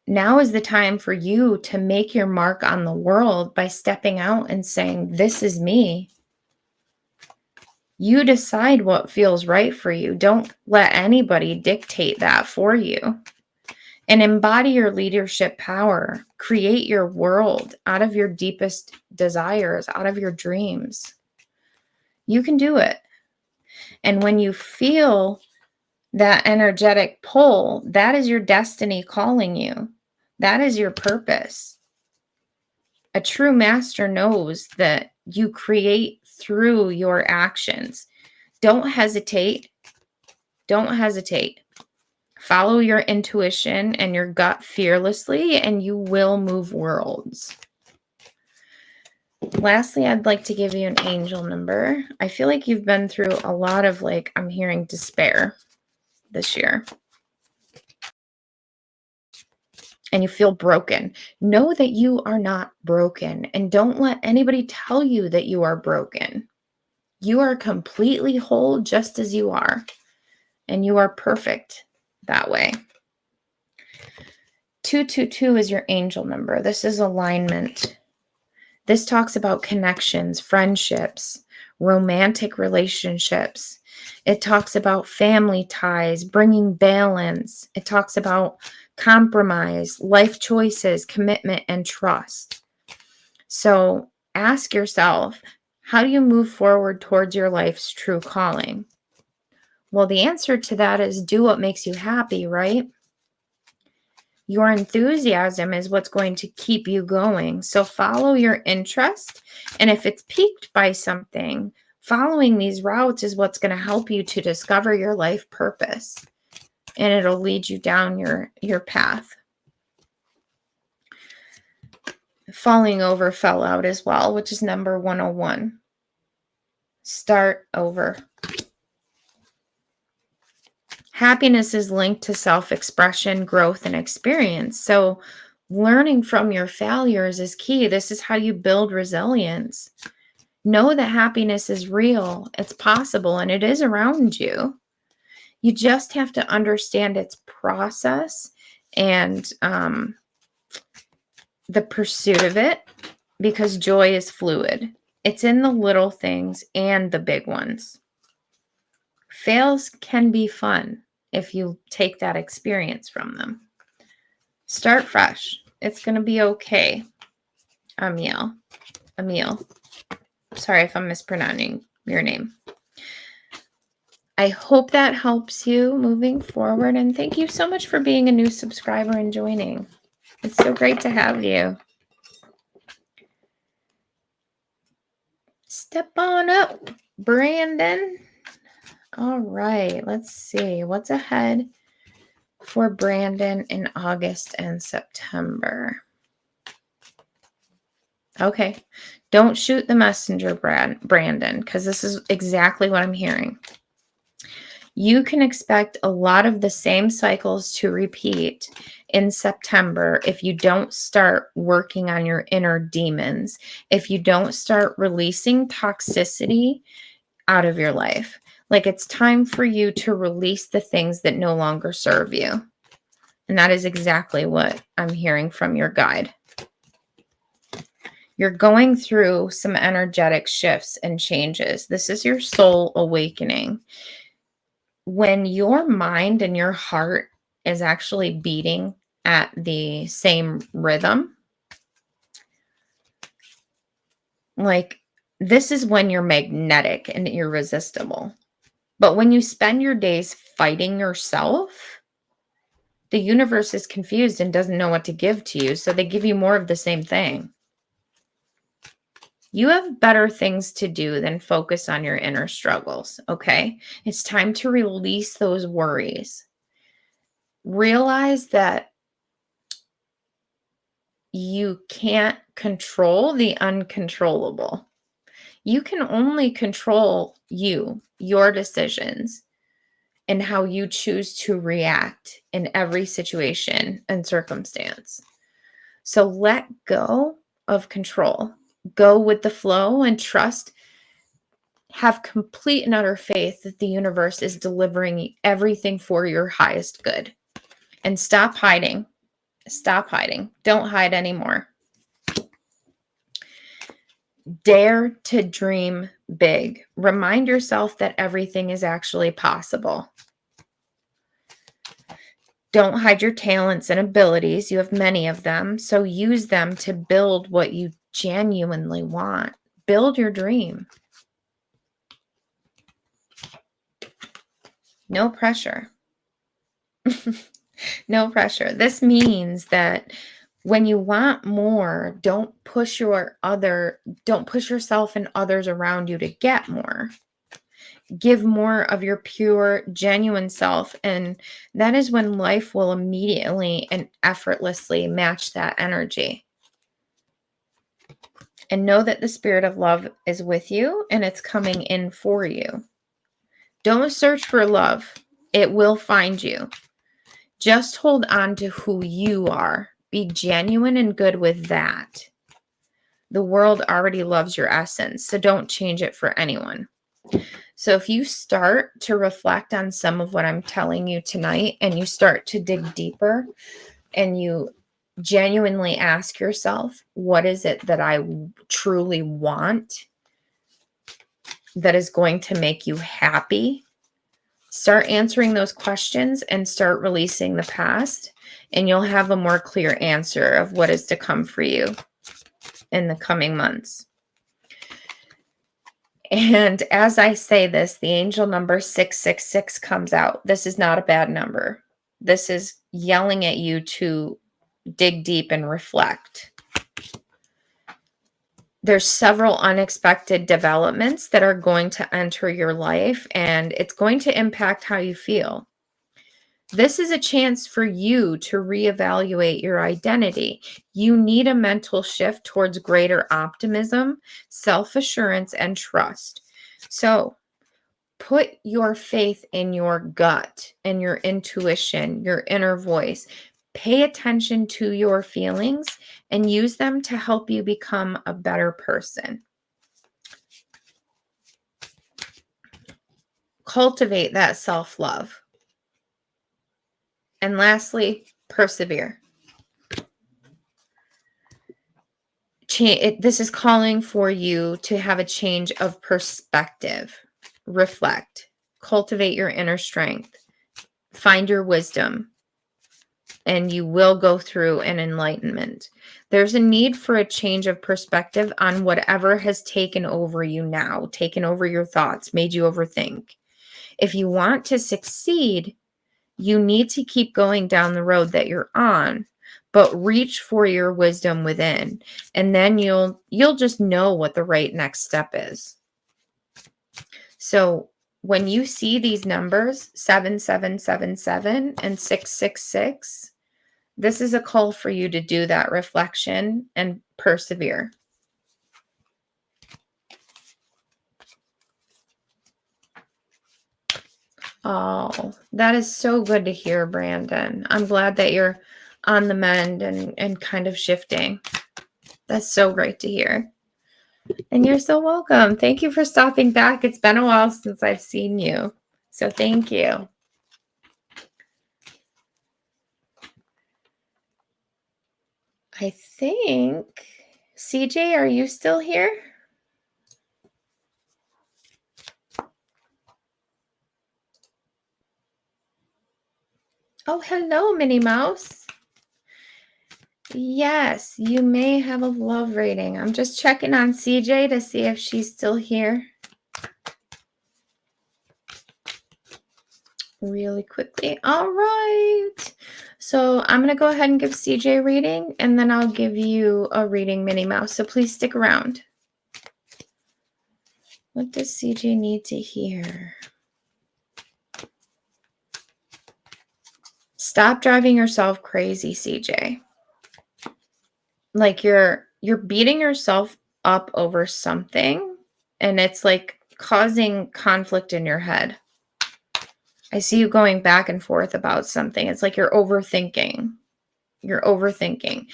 Now is the time for you to make your mark on the world by stepping out and saying, this is me. You decide what feels right for you. Don't let anybody dictate that for you. And embody your leadership power. Create your world out of your deepest desires, out of your dreams. You can do it. And when you feel that energetic pull, that is your destiny calling you. That is your purpose. A true master knows that you create through your actions. Don't hesitate. Don't hesitate. Follow your intuition and your gut fearlessly, and you will move worlds. Lastly, I'd like to give you an angel number. I feel like you've been through a lot of, I'm hearing despair this year. And you feel broken. Know that you are not broken, and don't let anybody tell you that you are broken. You are completely whole just as you are, and you are perfect that way. 222 is your angel number. This is alignment. This talks about connections, friendships, romantic relationships. It talks about family ties, bringing balance. It talks about compromise, life choices, commitment, and trust. So ask yourself, how do you move forward towards your life's true calling? Well, the answer to that is do what makes you happy, right? Your enthusiasm is what's going to keep you going. So follow your interest. And if it's piqued by something, following these routes is what's going to help you to discover your life purpose. And it'll lead you down your path. Falling over fell out as well, which is number 101. Start over. Happiness is linked to self-expression, growth, and experience. So learning from your failures is key. This is how you build resilience. Know that happiness is real, it's possible, and it is around you. You just have to understand its process and the pursuit of it, because joy is fluid. It's in the little things and the big ones. Fails can be fun if you take that experience from them. Start fresh. It's going to be okay. Emil. Sorry if I'm mispronouncing your name. I hope that helps you moving forward. And thank you so much for being a new subscriber and joining. It's so great to have you. Step on up, Brandon. All right, let's see what's ahead for Brandon in August and September. Okay, don't shoot the messenger, Brandon, because this is exactly what I'm hearing. You can expect a lot of the same cycles to repeat in September if you don't start working on your inner demons, if you don't start releasing toxicity out of your life. Like, it's time for you to release the things that no longer serve you. And that is exactly what I'm hearing from your guide. You're going through some energetic shifts and changes. This is your soul awakening. When your mind and your heart is actually beating at the same rhythm, like, this is when you're magnetic and irresistible. But when you spend your days fighting yourself, the universe is confused and doesn't know what to give to you. So they give you more of the same thing. You have better things to do than focus on your inner struggles, okay? It's time to release those worries. Realize that you can't control the uncontrollable. You can only control you, your decisions, and how you choose to react in every situation and circumstance. So let go of control. Go with the flow and trust. Have complete and utter faith that the universe is delivering everything for your highest good. And stop hiding. Stop hiding. Don't hide anymore. Dare to dream big. Remind yourself that everything is actually possible. Don't hide your talents and abilities. You have many of them. So use them to build what you genuinely want. Build your dream. No pressure. No pressure. This means that when you want more, don't push yourself and others around you to get more. Give more of your pure, genuine self. And that is when life will immediately and effortlessly match that energy. And know that the spirit of love is with you and it's coming in for you. Don't search for love. It will find you. Just hold on to who you are. Be genuine and good with that. The world already loves your essence, so don't change it for anyone. So if you start to reflect on some of what I'm telling you tonight and you start to dig deeper and you genuinely ask yourself, what is it that I truly want that is going to make you happy? Start answering those questions and start releasing the past, and you'll have a more clear answer of what is to come for you in the coming months. And as I say this, the angel number 666 comes out. This is not a bad number. This is yelling at you to dig deep and reflect. There's several unexpected developments that are going to enter your life, and it's going to impact how you feel. This is a chance for you to reevaluate your identity. You need a mental shift towards greater optimism, self-assurance, and trust. So put your faith in your gut and your intuition, your inner voice. Pay attention to your feelings and use them to help you become a better person. Cultivate that self-love. And lastly, persevere. This is calling for you to have a change of perspective. Reflect. Cultivate your inner strength. Find your wisdom. And you will go through an enlightenment. There's a need for a change of perspective on whatever has taken over you now, taken over your thoughts, made you overthink. If you want to succeed, you need to keep going down the road that you're on, but reach for your wisdom within, and then you'll just know what the right next step is. So when you see these numbers, 7777 and 666, this is a call for you to do that reflection and persevere. Oh, that is so good to hear, Brandon. I'm glad that you're on the mend and kind of shifting. That's so great to hear. And you're so welcome. Thank you for stopping back. It's been a while since I've seen you. So thank you. I think, CJ, are you still here? Oh, hello, Minnie Mouse. Yes, you may have a love rating. I'm just checking on CJ to see if she's still here. Really quickly. All right. So I'm going to go ahead and give CJ a reading, and then I'll give you a reading, Minnie Mouse. So please stick around. What does CJ need to hear? Stop driving yourself crazy, CJ. Like you're beating yourself up over something, and it's like causing conflict in your head. I see you going back and forth about something. It's like you're overthinking. You're overthinking.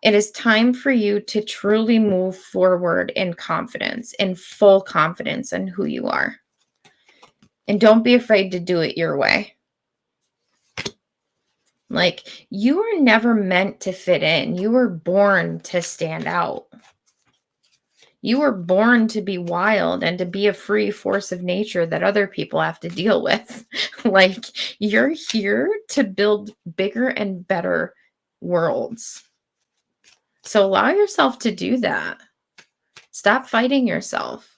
It is time for you to truly move forward in confidence, in full confidence in who you are. And don't be afraid to do it your way. Like, you were never meant to fit in. You were born to stand out. You were born to be wild and to be a free force of nature that other people have to deal with. Like, you're here to build bigger and better worlds. So allow yourself to do that. Stop fighting yourself.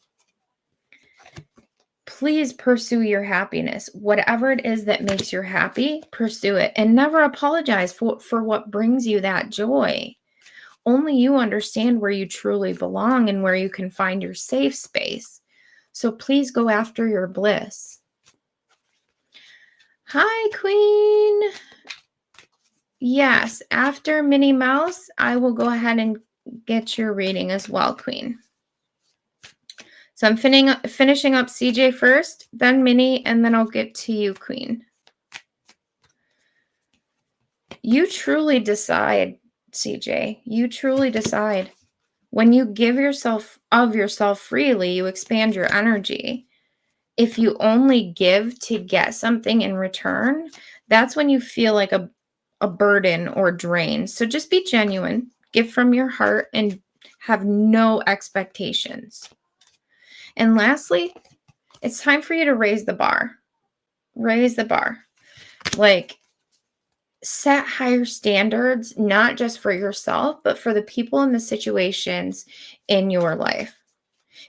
Please pursue your happiness. Whatever it is that makes you happy, pursue it. And never apologize for what brings you that joy. Only you understand where you truly belong and where you can find your safe space. So please go after your bliss. Hi, Queen. Yes, after Minnie Mouse, I will go ahead and get your reading as well, Queen. So I'm finishing up CJ first, then Minnie, and then I'll get to you, Queen. You truly decide, CJ. You truly decide. When you give yourself freely, you expand your energy. If you only give to get something in return, that's when you feel like a burden or drain. So just be genuine, give from your heart, and have no expectations. And lastly, it's time for you to raise the bar. Raise the bar. Like, set higher standards, not just for yourself, but for the people and the situations in your life.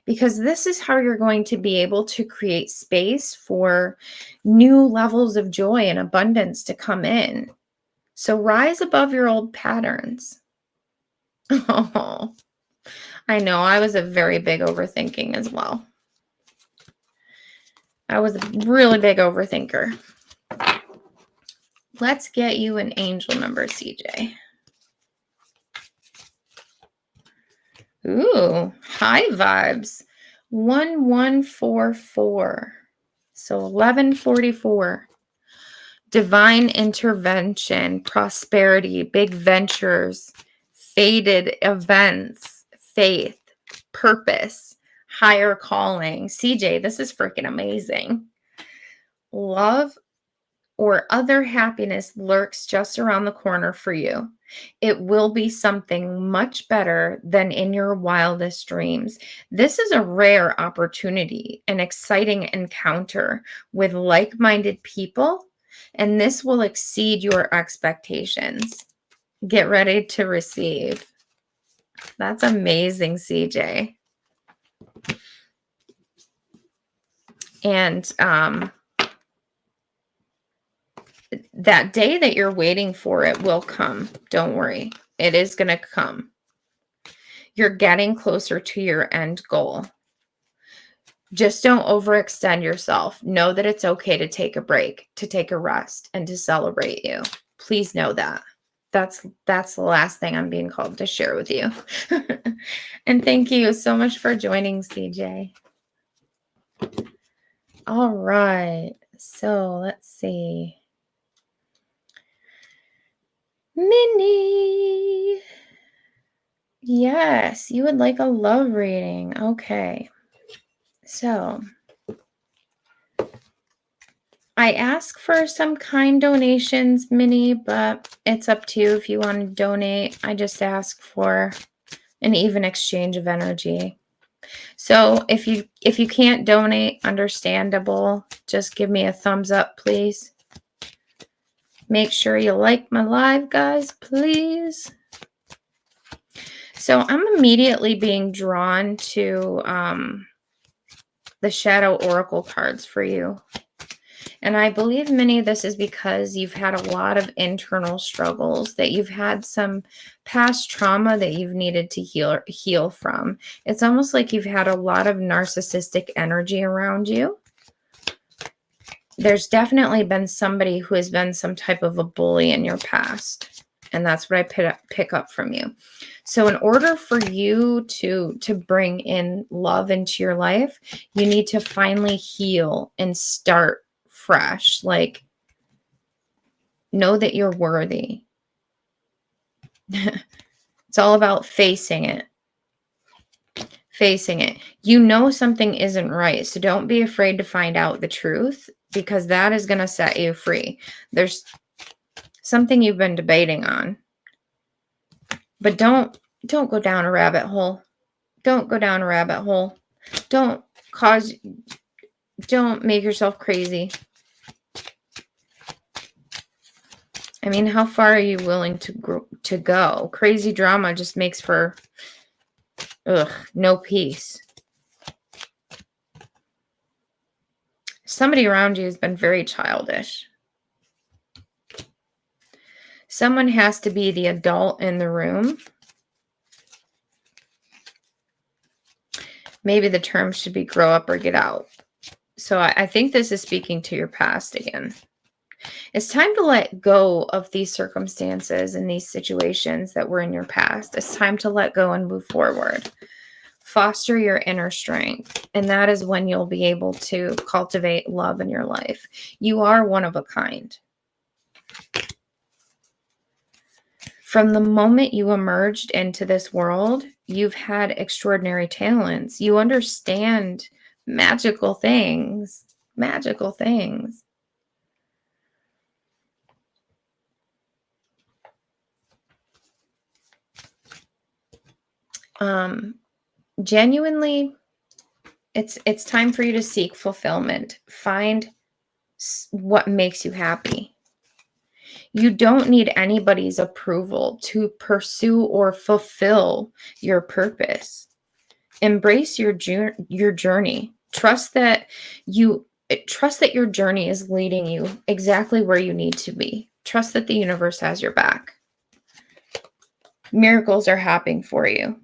Because this is how you're going to be able to create space for new levels of joy and abundance to come in. So rise above your old patterns. Oh, I know. I was a very big overthinking as well. I was a really big overthinker. Let's get you an angel number, CJ. Ooh, high vibes. 1144. So 1144. Divine intervention, prosperity, big ventures, fated events, faith, purpose, higher calling. CJ, this is freaking amazing. Love or other happiness lurks just around the corner for you. It will be something much better than in your wildest dreams. This is a rare opportunity, an exciting encounter with like-minded people, and this will exceed your expectations. Get ready to receive. That's amazing, CJ. And that day that you're waiting for, it will come. Don't worry. It is going to come. You're getting closer to your end goal. Just don't overextend yourself. Know that it's okay to take a break, to take a rest, and to celebrate you. Please know that. That's the last thing I'm being called to share with you. And thank you so much for joining, CJ. All right. So let's see. Minnie. Yes, you would like a love reading. Okay. So I ask for some kind donations, Minnie, but it's up to you if you want to donate. I just ask for an even exchange of energy. So if you can't donate, understandable. Just give me a thumbs up, please. Make sure you like my live, guys, please. So I'm immediately being drawn to the Shadow Oracle cards for you. And I believe, Minnie, this is because you've had a lot of internal struggles, that you've had some past trauma that you've needed to heal from. It's almost like you've had a lot of narcissistic energy around you. There's definitely been somebody who has been some type of a bully in your past. And that's what I pick up from you. So in order for you to bring in love into your life, you need to finally heal and start fresh. Like, know that you're worthy. It's all about facing it. Facing it. You know something isn't right, so don't be afraid to find out the truth, because that is going to set you free. There's something you've been debating on. But don't go down a rabbit hole. Don't go down a rabbit hole. Don't make yourself crazy. I mean, how far are you willing to go? Crazy drama just makes for no peace. Somebody around you has been very childish. Someone has to be the adult in the room. Maybe the term should be grow up or get out. So I think this is speaking to your past again. It's time to let go of these circumstances and these situations that were in your past. It's time to let go and move forward. Foster your inner strength. And that is when you'll be able to cultivate love in your life. You are one of a kind. From the moment you emerged into this world, you've had extraordinary talents. You understand magical things. Magical things. Genuinely, it's time for you to seek fulfillment. Find what makes you happy. You don't need anybody's approval to pursue or fulfill your purpose. Embrace your journey. Trust that your journey is leading you exactly where you need to be. Trust that the universe has your back. Miracles are happening for you.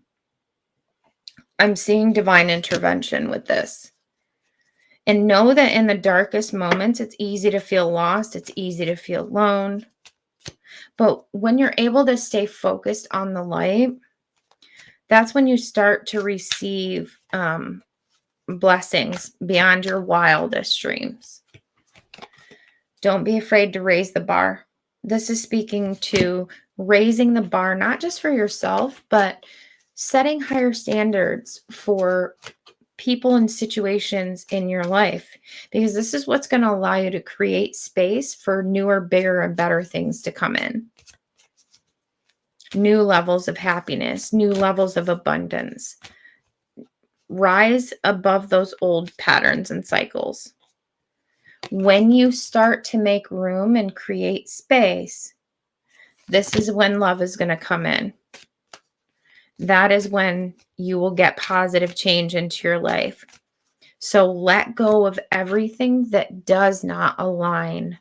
I'm seeing divine intervention with this. And know that in the darkest moments, it's easy to feel lost. It's easy to feel alone. But when you're able to stay focused on the light, that's when you start to receive blessings beyond your wildest dreams. Don't be afraid to raise the bar. This is speaking to raising the bar, not just for yourself, but setting higher standards for people and situations in your life, because this is what's going to allow you to create space for newer, bigger, and better things to come in. New levels of happiness, new levels of abundance. Rise above those old patterns and cycles. When you start to make room and create space, this is when love is going to come in. That is when you will get positive change into your life. So let go of everything that does not align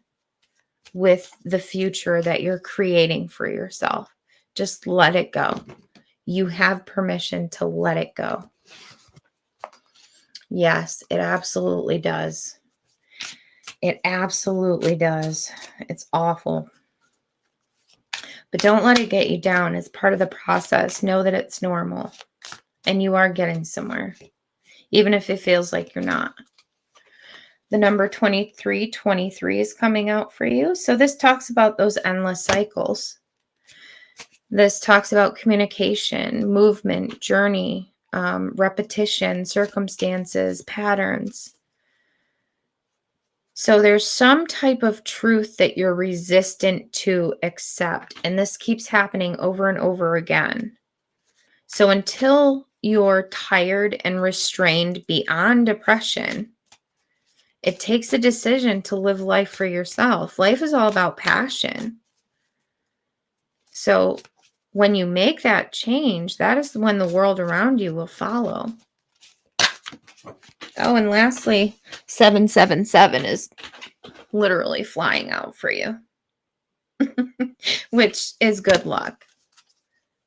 with the future that you're creating for yourself. Just let it go. You have permission to let it go. Yes, it absolutely does. It absolutely does. It's awful. But don't let it get you down. It's part of the process. Know that it's normal. And you are getting somewhere. Even if it feels like you're not. The number 2323 is coming out for you. So this talks about those endless cycles. This talks about communication, movement, journey, repetition, circumstances, patterns. So there's some type of truth that you're resistant to accept, and this keeps happening over and over again. So until you're tired and restrained beyond depression, it takes a decision to live life for yourself. Life is all about passion. So when you make that change, that is when the world around you will follow. Oh, and lastly, 777 is literally flying out for you, which is good luck,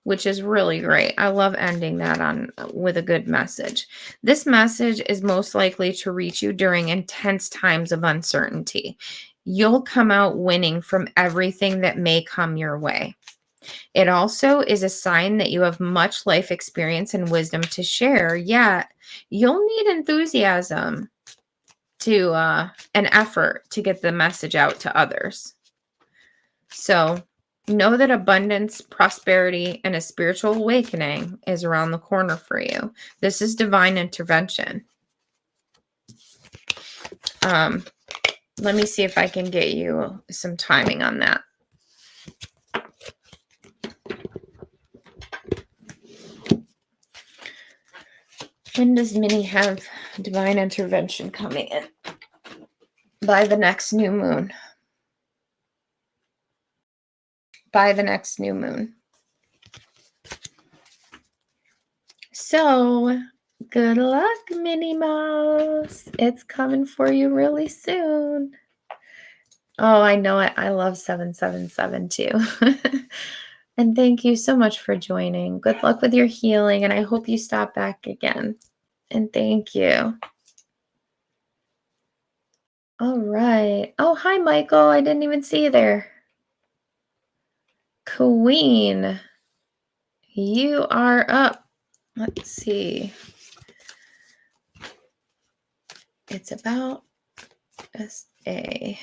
which is really great. I love ending that on with a good message. This message is most likely to reach you during intense times of uncertainty. You'll come out winning from everything that may come your way. It also is a sign that you have much life experience and wisdom to share, yet you'll need enthusiasm to an effort to get the message out to others. So know that abundance, prosperity, and a spiritual awakening is around the corner for you. This is divine intervention. Let me see if I can get you some timing on that. When does Minnie have divine intervention coming in? By the next new moon. By the next new moon. So, good luck, Minnie Mouse. It's coming for you really soon. Oh, I know it. I love 777 too. And thank you so much for joining. Good luck with your healing, and I hope you stop back again. And thank you. All right. Oh, hi, Michael. I didn't even see you there. Queen, you are up. Let's see. It's about SA.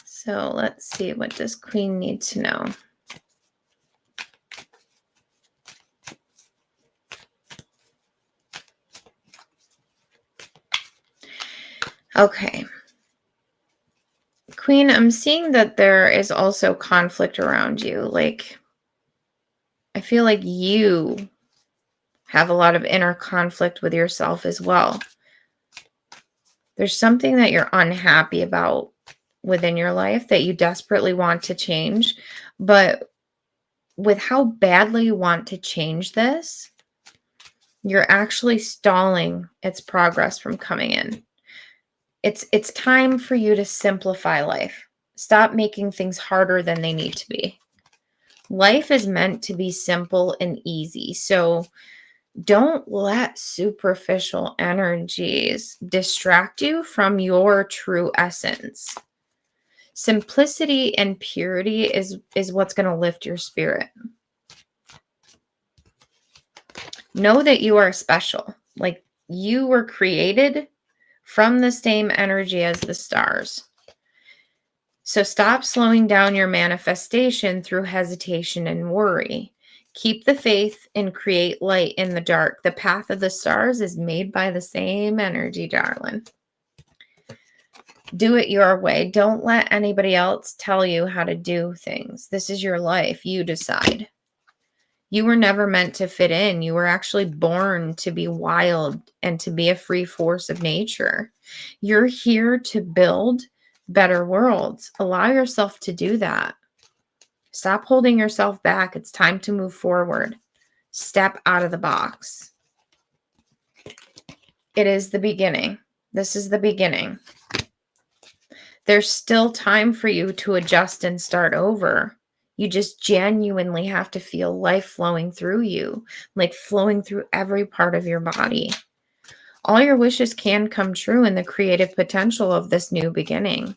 So let's see. What does Queen need to know? Okay. Queen, I'm seeing that there is also conflict around you. Like, I feel like you have a lot of inner conflict with yourself as well. There's something that you're unhappy about within your life that you desperately want to change. But with how badly you want to change this, you're actually stalling its progress from coming in. It's time for you to simplify life. Stop making things harder than they need to be. Life is meant to be simple and easy. So don't let superficial energies distract you from your true essence. Simplicity and purity is what's going to lift your spirit. Know that you are special. Like, you were created from the same energy as the stars. So stop slowing down your manifestation through hesitation and worry. Keep the faith and create light in the dark. The path of the stars is made by the same energy, darling. Do it your way. Don't let anybody else tell you how to do things. This is your life. You decide. You were never meant to fit in. You were actually born to be wild and to be a free force of nature. You're here to build better worlds. Allow yourself to do that. Stop holding yourself back. It's time to move forward. Step out of the box. It is the beginning. This is the beginning. There's still time for you to adjust and start over. You just genuinely have to feel life flowing through you, like flowing through every part of your body. All your wishes can come true in the creative potential of this new beginning.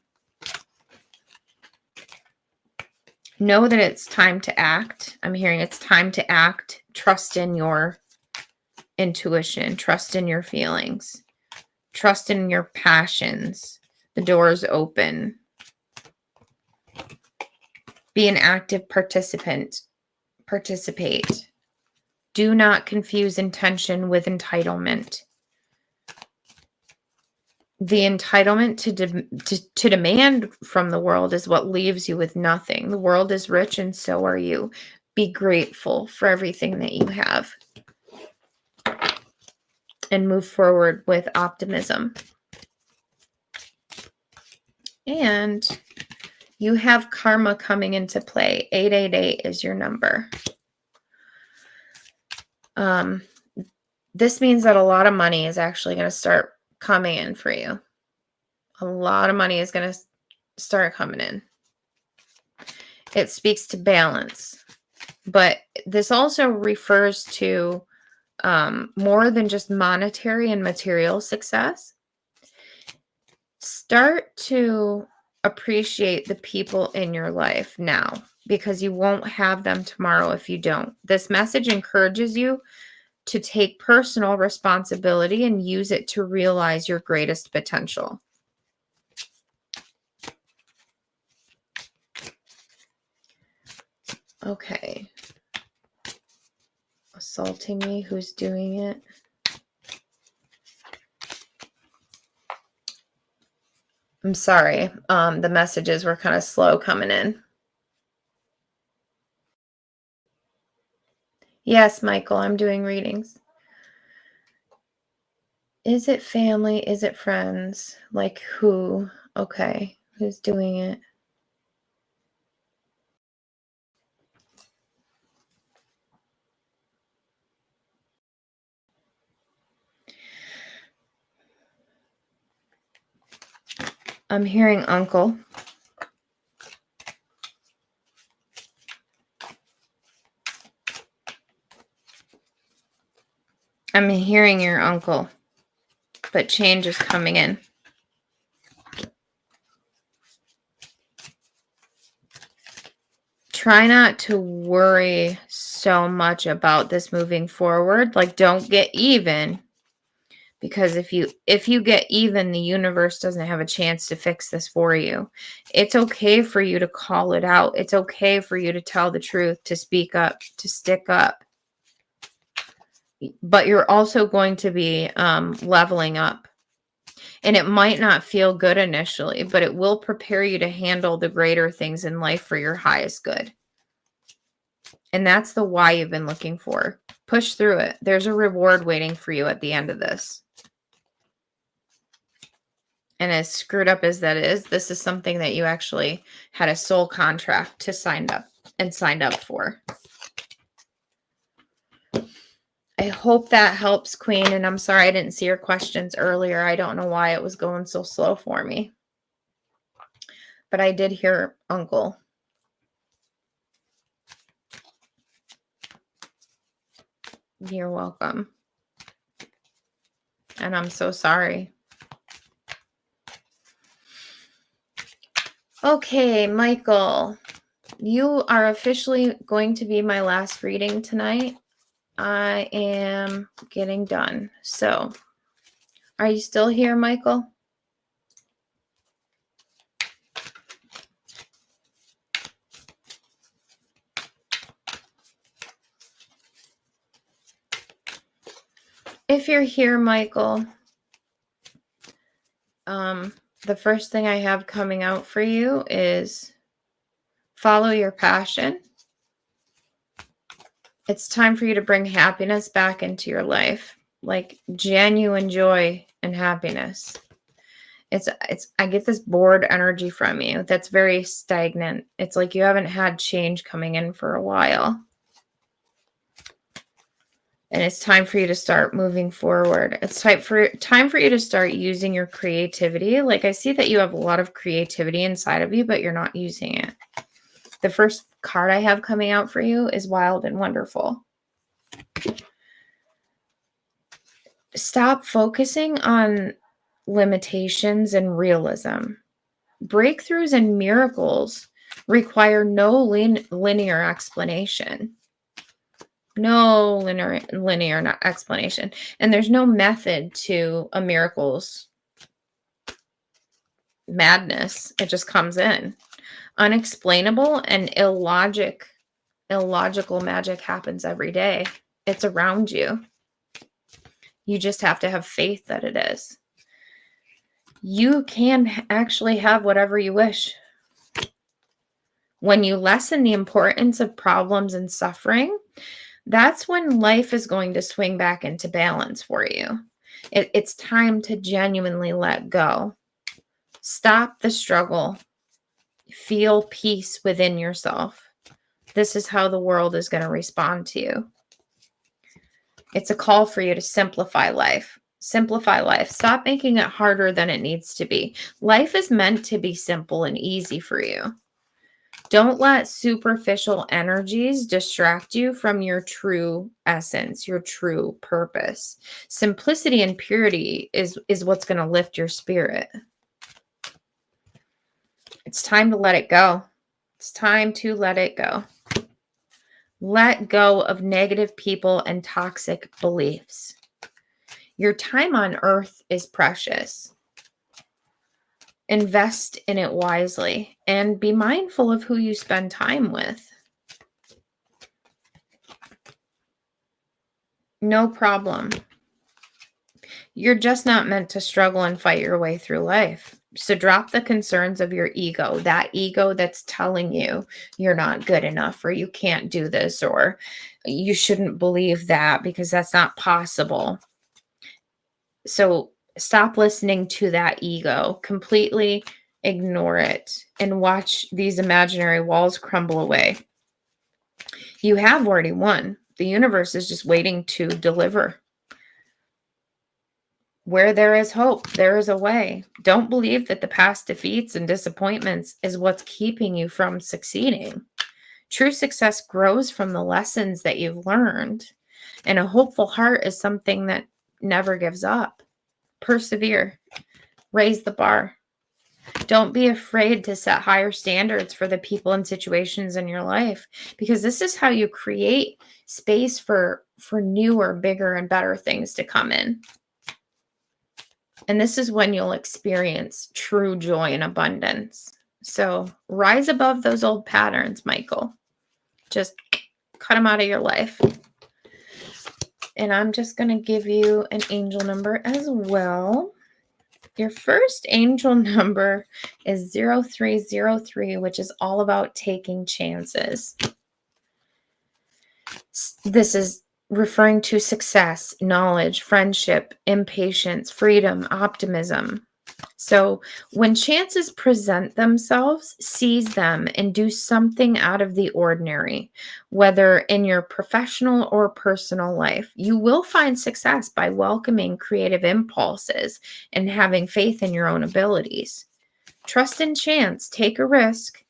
Know that it's time to act. I'm hearing it's time to act. Trust in your intuition. Trust in your feelings. Trust in your passions. The door is open. Be an active participant. Participate. Do not confuse intention with entitlement. The entitlement to demand from the world is what leaves you with nothing. The world is rich and so are you. Be grateful for everything that you have. And move forward with optimism. And you have karma coming into play. 888 is your number. This means that a lot of money is actually going to start coming in for you. A lot of money is going to start coming in. It speaks to balance. But this also refers to more than just monetary and material success. Start to appreciate the people in your life now, because you won't have them tomorrow if you don't. This message encourages you to take personal responsibility and use it to realize your greatest potential. Okay. Assaulting me, who's doing it? I'm sorry. The messages were kind of slow coming in. Yes, Michael, I'm doing readings. Is it family? Is it friends? Like who? Okay. Who's doing it? I'm hearing uncle. I'm hearing your uncle, but change is coming in. Try not to worry so much about this moving forward. Like, don't get even, because if you get even, the universe doesn't have a chance to fix this for you. It's okay for you to call it out. It's okay for you to tell the truth, to speak up, to stick up. But you're also going to be leveling up. And it might not feel good initially, but it will prepare you to handle the greater things in life for your highest good. And that's the why you've been looking for. Push through it. There's a reward waiting for you at the end of this. And as screwed up as that is, this is something that you actually had a soul contract to signed up for. I hope that helps, Queen. And I'm sorry I didn't see your questions earlier. I don't know why it was going so slow for me. But I did hear uncle. You're welcome. And I'm so sorry. Okay, Michael, you are officially going to be my last reading tonight. I am getting done. So, are you still here, Michael? If you're here, Michael, the first thing I have coming out for you is follow your passion. It's time for you to bring happiness back into your life, like genuine joy and happiness. I get this bored energy from you that's very stagnant. It's like you haven't had change coming in for a while. And it's time for you to start moving forward. It's time for you to start using your creativity. Like, I see that you have a lot of creativity inside of you, but you're not using it. The first card I have coming out for you is Wild and Wonderful. Stop focusing on limitations and realism. Breakthroughs and miracles require no linear explanation. No linear not explanation. And there's no method to a miracle's madness. It just comes in. Unexplainable and illogical magic happens every day. It's around you. You just have to have faith that it is. You can actually have whatever you wish. When you lessen the importance of problems and suffering, that's when life is going to swing back into balance for you. It's time to genuinely let go. Stop the struggle. Feel peace within yourself. This is how the world is going to respond to you. It's a call for you to simplify life. Simplify life. Stop making it harder than it needs to be. Life is meant to be simple and easy for you. Don't let superficial energies distract you from your true essence, your true purpose. Simplicity and purity is what's going to lift your spirit. It's time to let it go. It's time to let it go. Let go of negative people and toxic beliefs. Your time on earth is precious. Invest in it wisely and be mindful of who you spend time with. No problem. You're just not meant to struggle and fight your way through life. So drop the concerns of your ego, that ego that's telling you you're not good enough or you can't do this or you shouldn't believe that because that's not possible. So stop listening to that ego. Completely ignore it and watch these imaginary walls crumble away. You have already won. The universe is just waiting to deliver. Where there is hope, there is a way. Don't believe that the past defeats and disappointments is what's keeping you from succeeding. True success grows from the lessons that you've learned. And a hopeful heart is something that never gives up. Persevere. Raise the bar. Don't be afraid to set higher standards for the people and situations in your life, because this is how you create space for newer, bigger, and better things to come in. And this is when you'll experience true joy and abundance. So rise above those old patterns, Michael. Just cut them out of your life. And I'm just going to give you an angel number as well. Your first angel number is 0303, which is all about taking chances. This is referring to success, knowledge, friendship, impatience, freedom, optimism. So when chances present themselves, seize them and do something out of the ordinary, whether in your professional or personal life. You will find success by welcoming creative impulses and having faith in your own abilities. Trust in chance. Take a risk.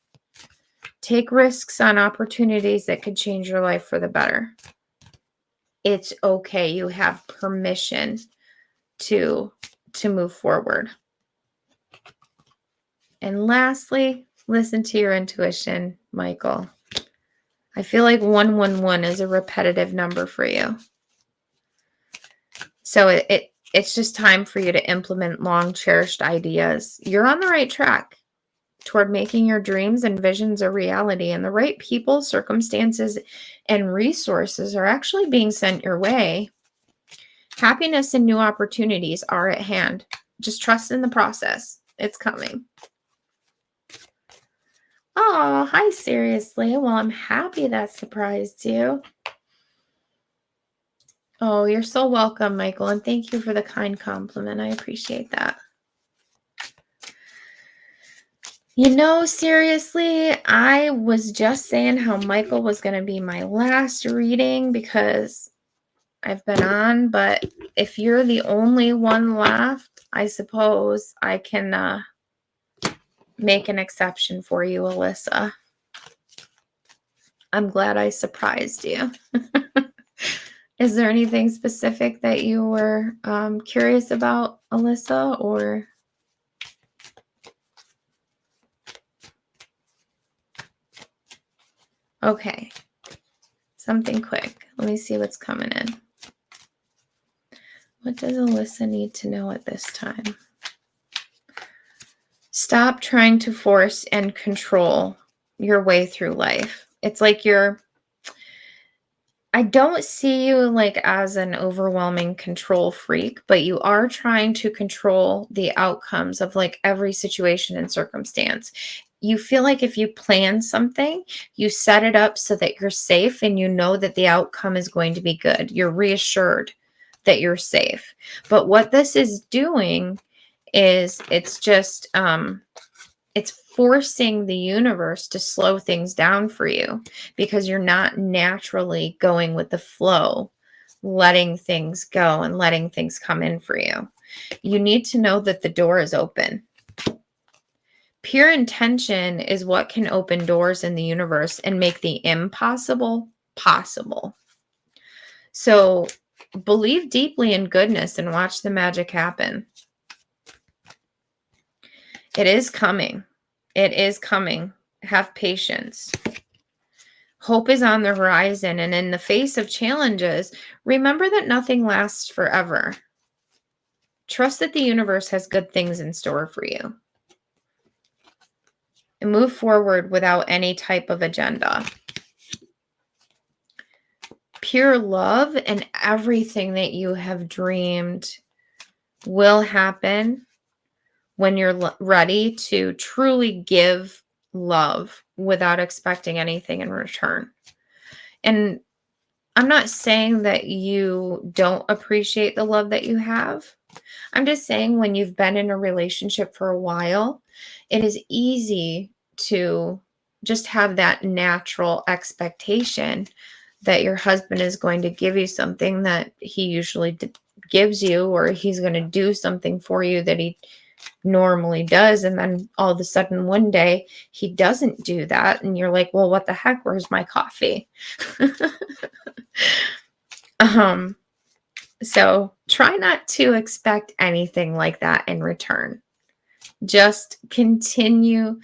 Take risks on opportunities that could change your life for the better. It's okay. You have permission to move forward. And lastly, listen to your intuition, Michael. I feel like 111 is a repetitive number for you. So it's just time for you to implement long cherished ideas. You're on the right track toward making your dreams and visions a reality, and the right people, circumstances, and resources are actually being sent your way. Happiness and new opportunities are at hand. Just trust in the process. It's coming. Oh, hi, seriously. Well, I'm happy that surprised you. Oh, you're so welcome, Michael, and thank you for the kind compliment. I appreciate that. You know, seriously, I was just saying how Michael was going to be my last reading because I've been on, but if you're the only one left, I suppose I can make an exception for you, Alyssa. I'm glad I surprised you. Is there anything specific that you were curious about, Alyssa, or? Okay. Something quick. Let me see what's coming in. What does Alyssa need to know at this time? Stop trying to force and control your way through life. It's like I don't see you like as an overwhelming control freak, but you are trying to control the outcomes of like every situation and circumstance. You feel like if you plan something, you set it up so that you're safe and you know that the outcome is going to be good. You're reassured that you're safe. But what this is doing is it's just it's forcing the universe to slow things down for you because you're not naturally going with the flow, letting things go and letting things come in for you. You need to know that the door is open. Pure intention is what can open doors in the universe and make the impossible possible. So believe deeply in goodness and watch the magic happen. It is coming. It is coming. Have patience. Hope is on the horizon, and in the face of challenges, remember that nothing lasts forever. Trust that the universe has good things in store for you. And move forward without any type of agenda. Pure love and everything that you have dreamed will happen when you're ready to truly give love without expecting anything in return. And I'm not saying that you don't appreciate the love that you have. I'm just saying when you've been in a relationship for a while, it is easy to just have that natural expectation that your husband is going to give you something that he usually gives you, or he's going to do something for you that he normally does. And then all of a sudden one day he doesn't do that. And you're like, well, what the heck? Where's my coffee? So try not to expect anything like that in return. Just continue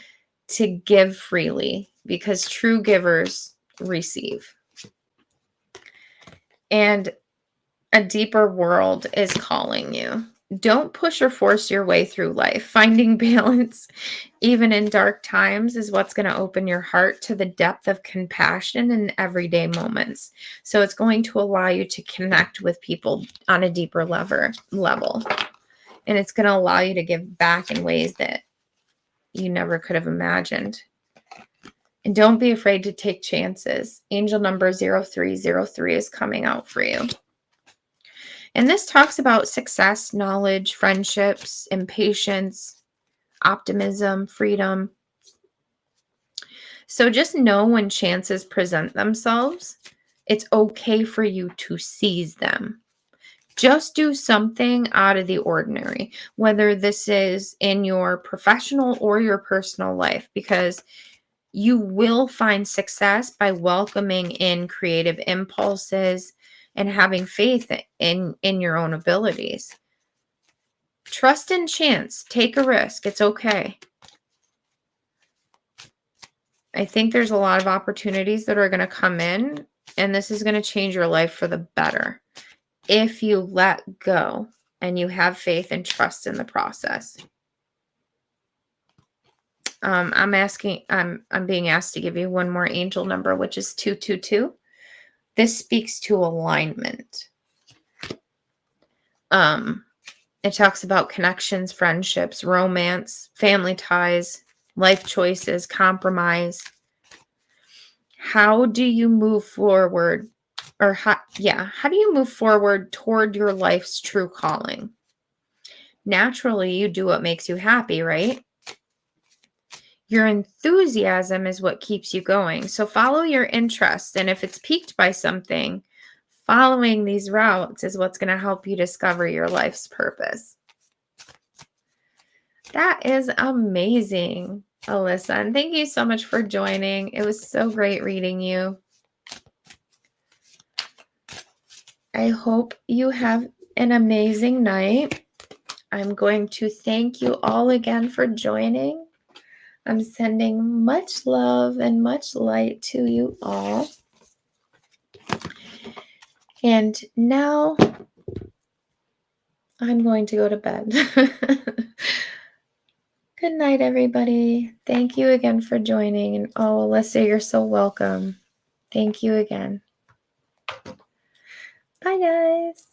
to give freely because true givers receive. And a deeper world is calling you. Don't push or force your way through life. Finding balance, even in dark times, is what's going to open your heart to the depth of compassion in everyday moments. So it's going to allow you to connect with people on a deeper level. And it's going to allow you to give back in ways that you never could have imagined. And don't be afraid to take chances. Angel number 0303 is coming out for you. And this talks about success, knowledge, friendships, impatience, optimism, freedom. So just know when chances present themselves, it's okay for you to seize them. Just do something out of the ordinary, whether this is in your professional or your personal life, because you will find success by welcoming in creative impulses and having faith in your own abilities. Trust in chance. Take a risk. It's okay. I think there's a lot of opportunities that are going to come in, and this is going to change your life for the better if you let go and you have faith and trust in the process. I'm being asked to give you one more angel number, which is 222. This speaks to alignment. It talks about connections, friendships, romance, family ties, life choices, compromise. How do you move forward? Or how do you move forward toward your life's true calling? Naturally, you do what makes you happy, right? Your enthusiasm is what keeps you going. So follow your interests. And if it's piqued by something, following these routes is what's going to help you discover your life's purpose. That is amazing, Alyssa. And thank you so much for joining. It was so great reading you. I hope you have an amazing night. I'm going to thank you all again for joining. I'm sending much love and much light to you all. And now I'm going to go to bed. Good night, everybody. Thank you again for joining. And oh, Alyssa, you're so welcome. Thank you again. Bye, guys.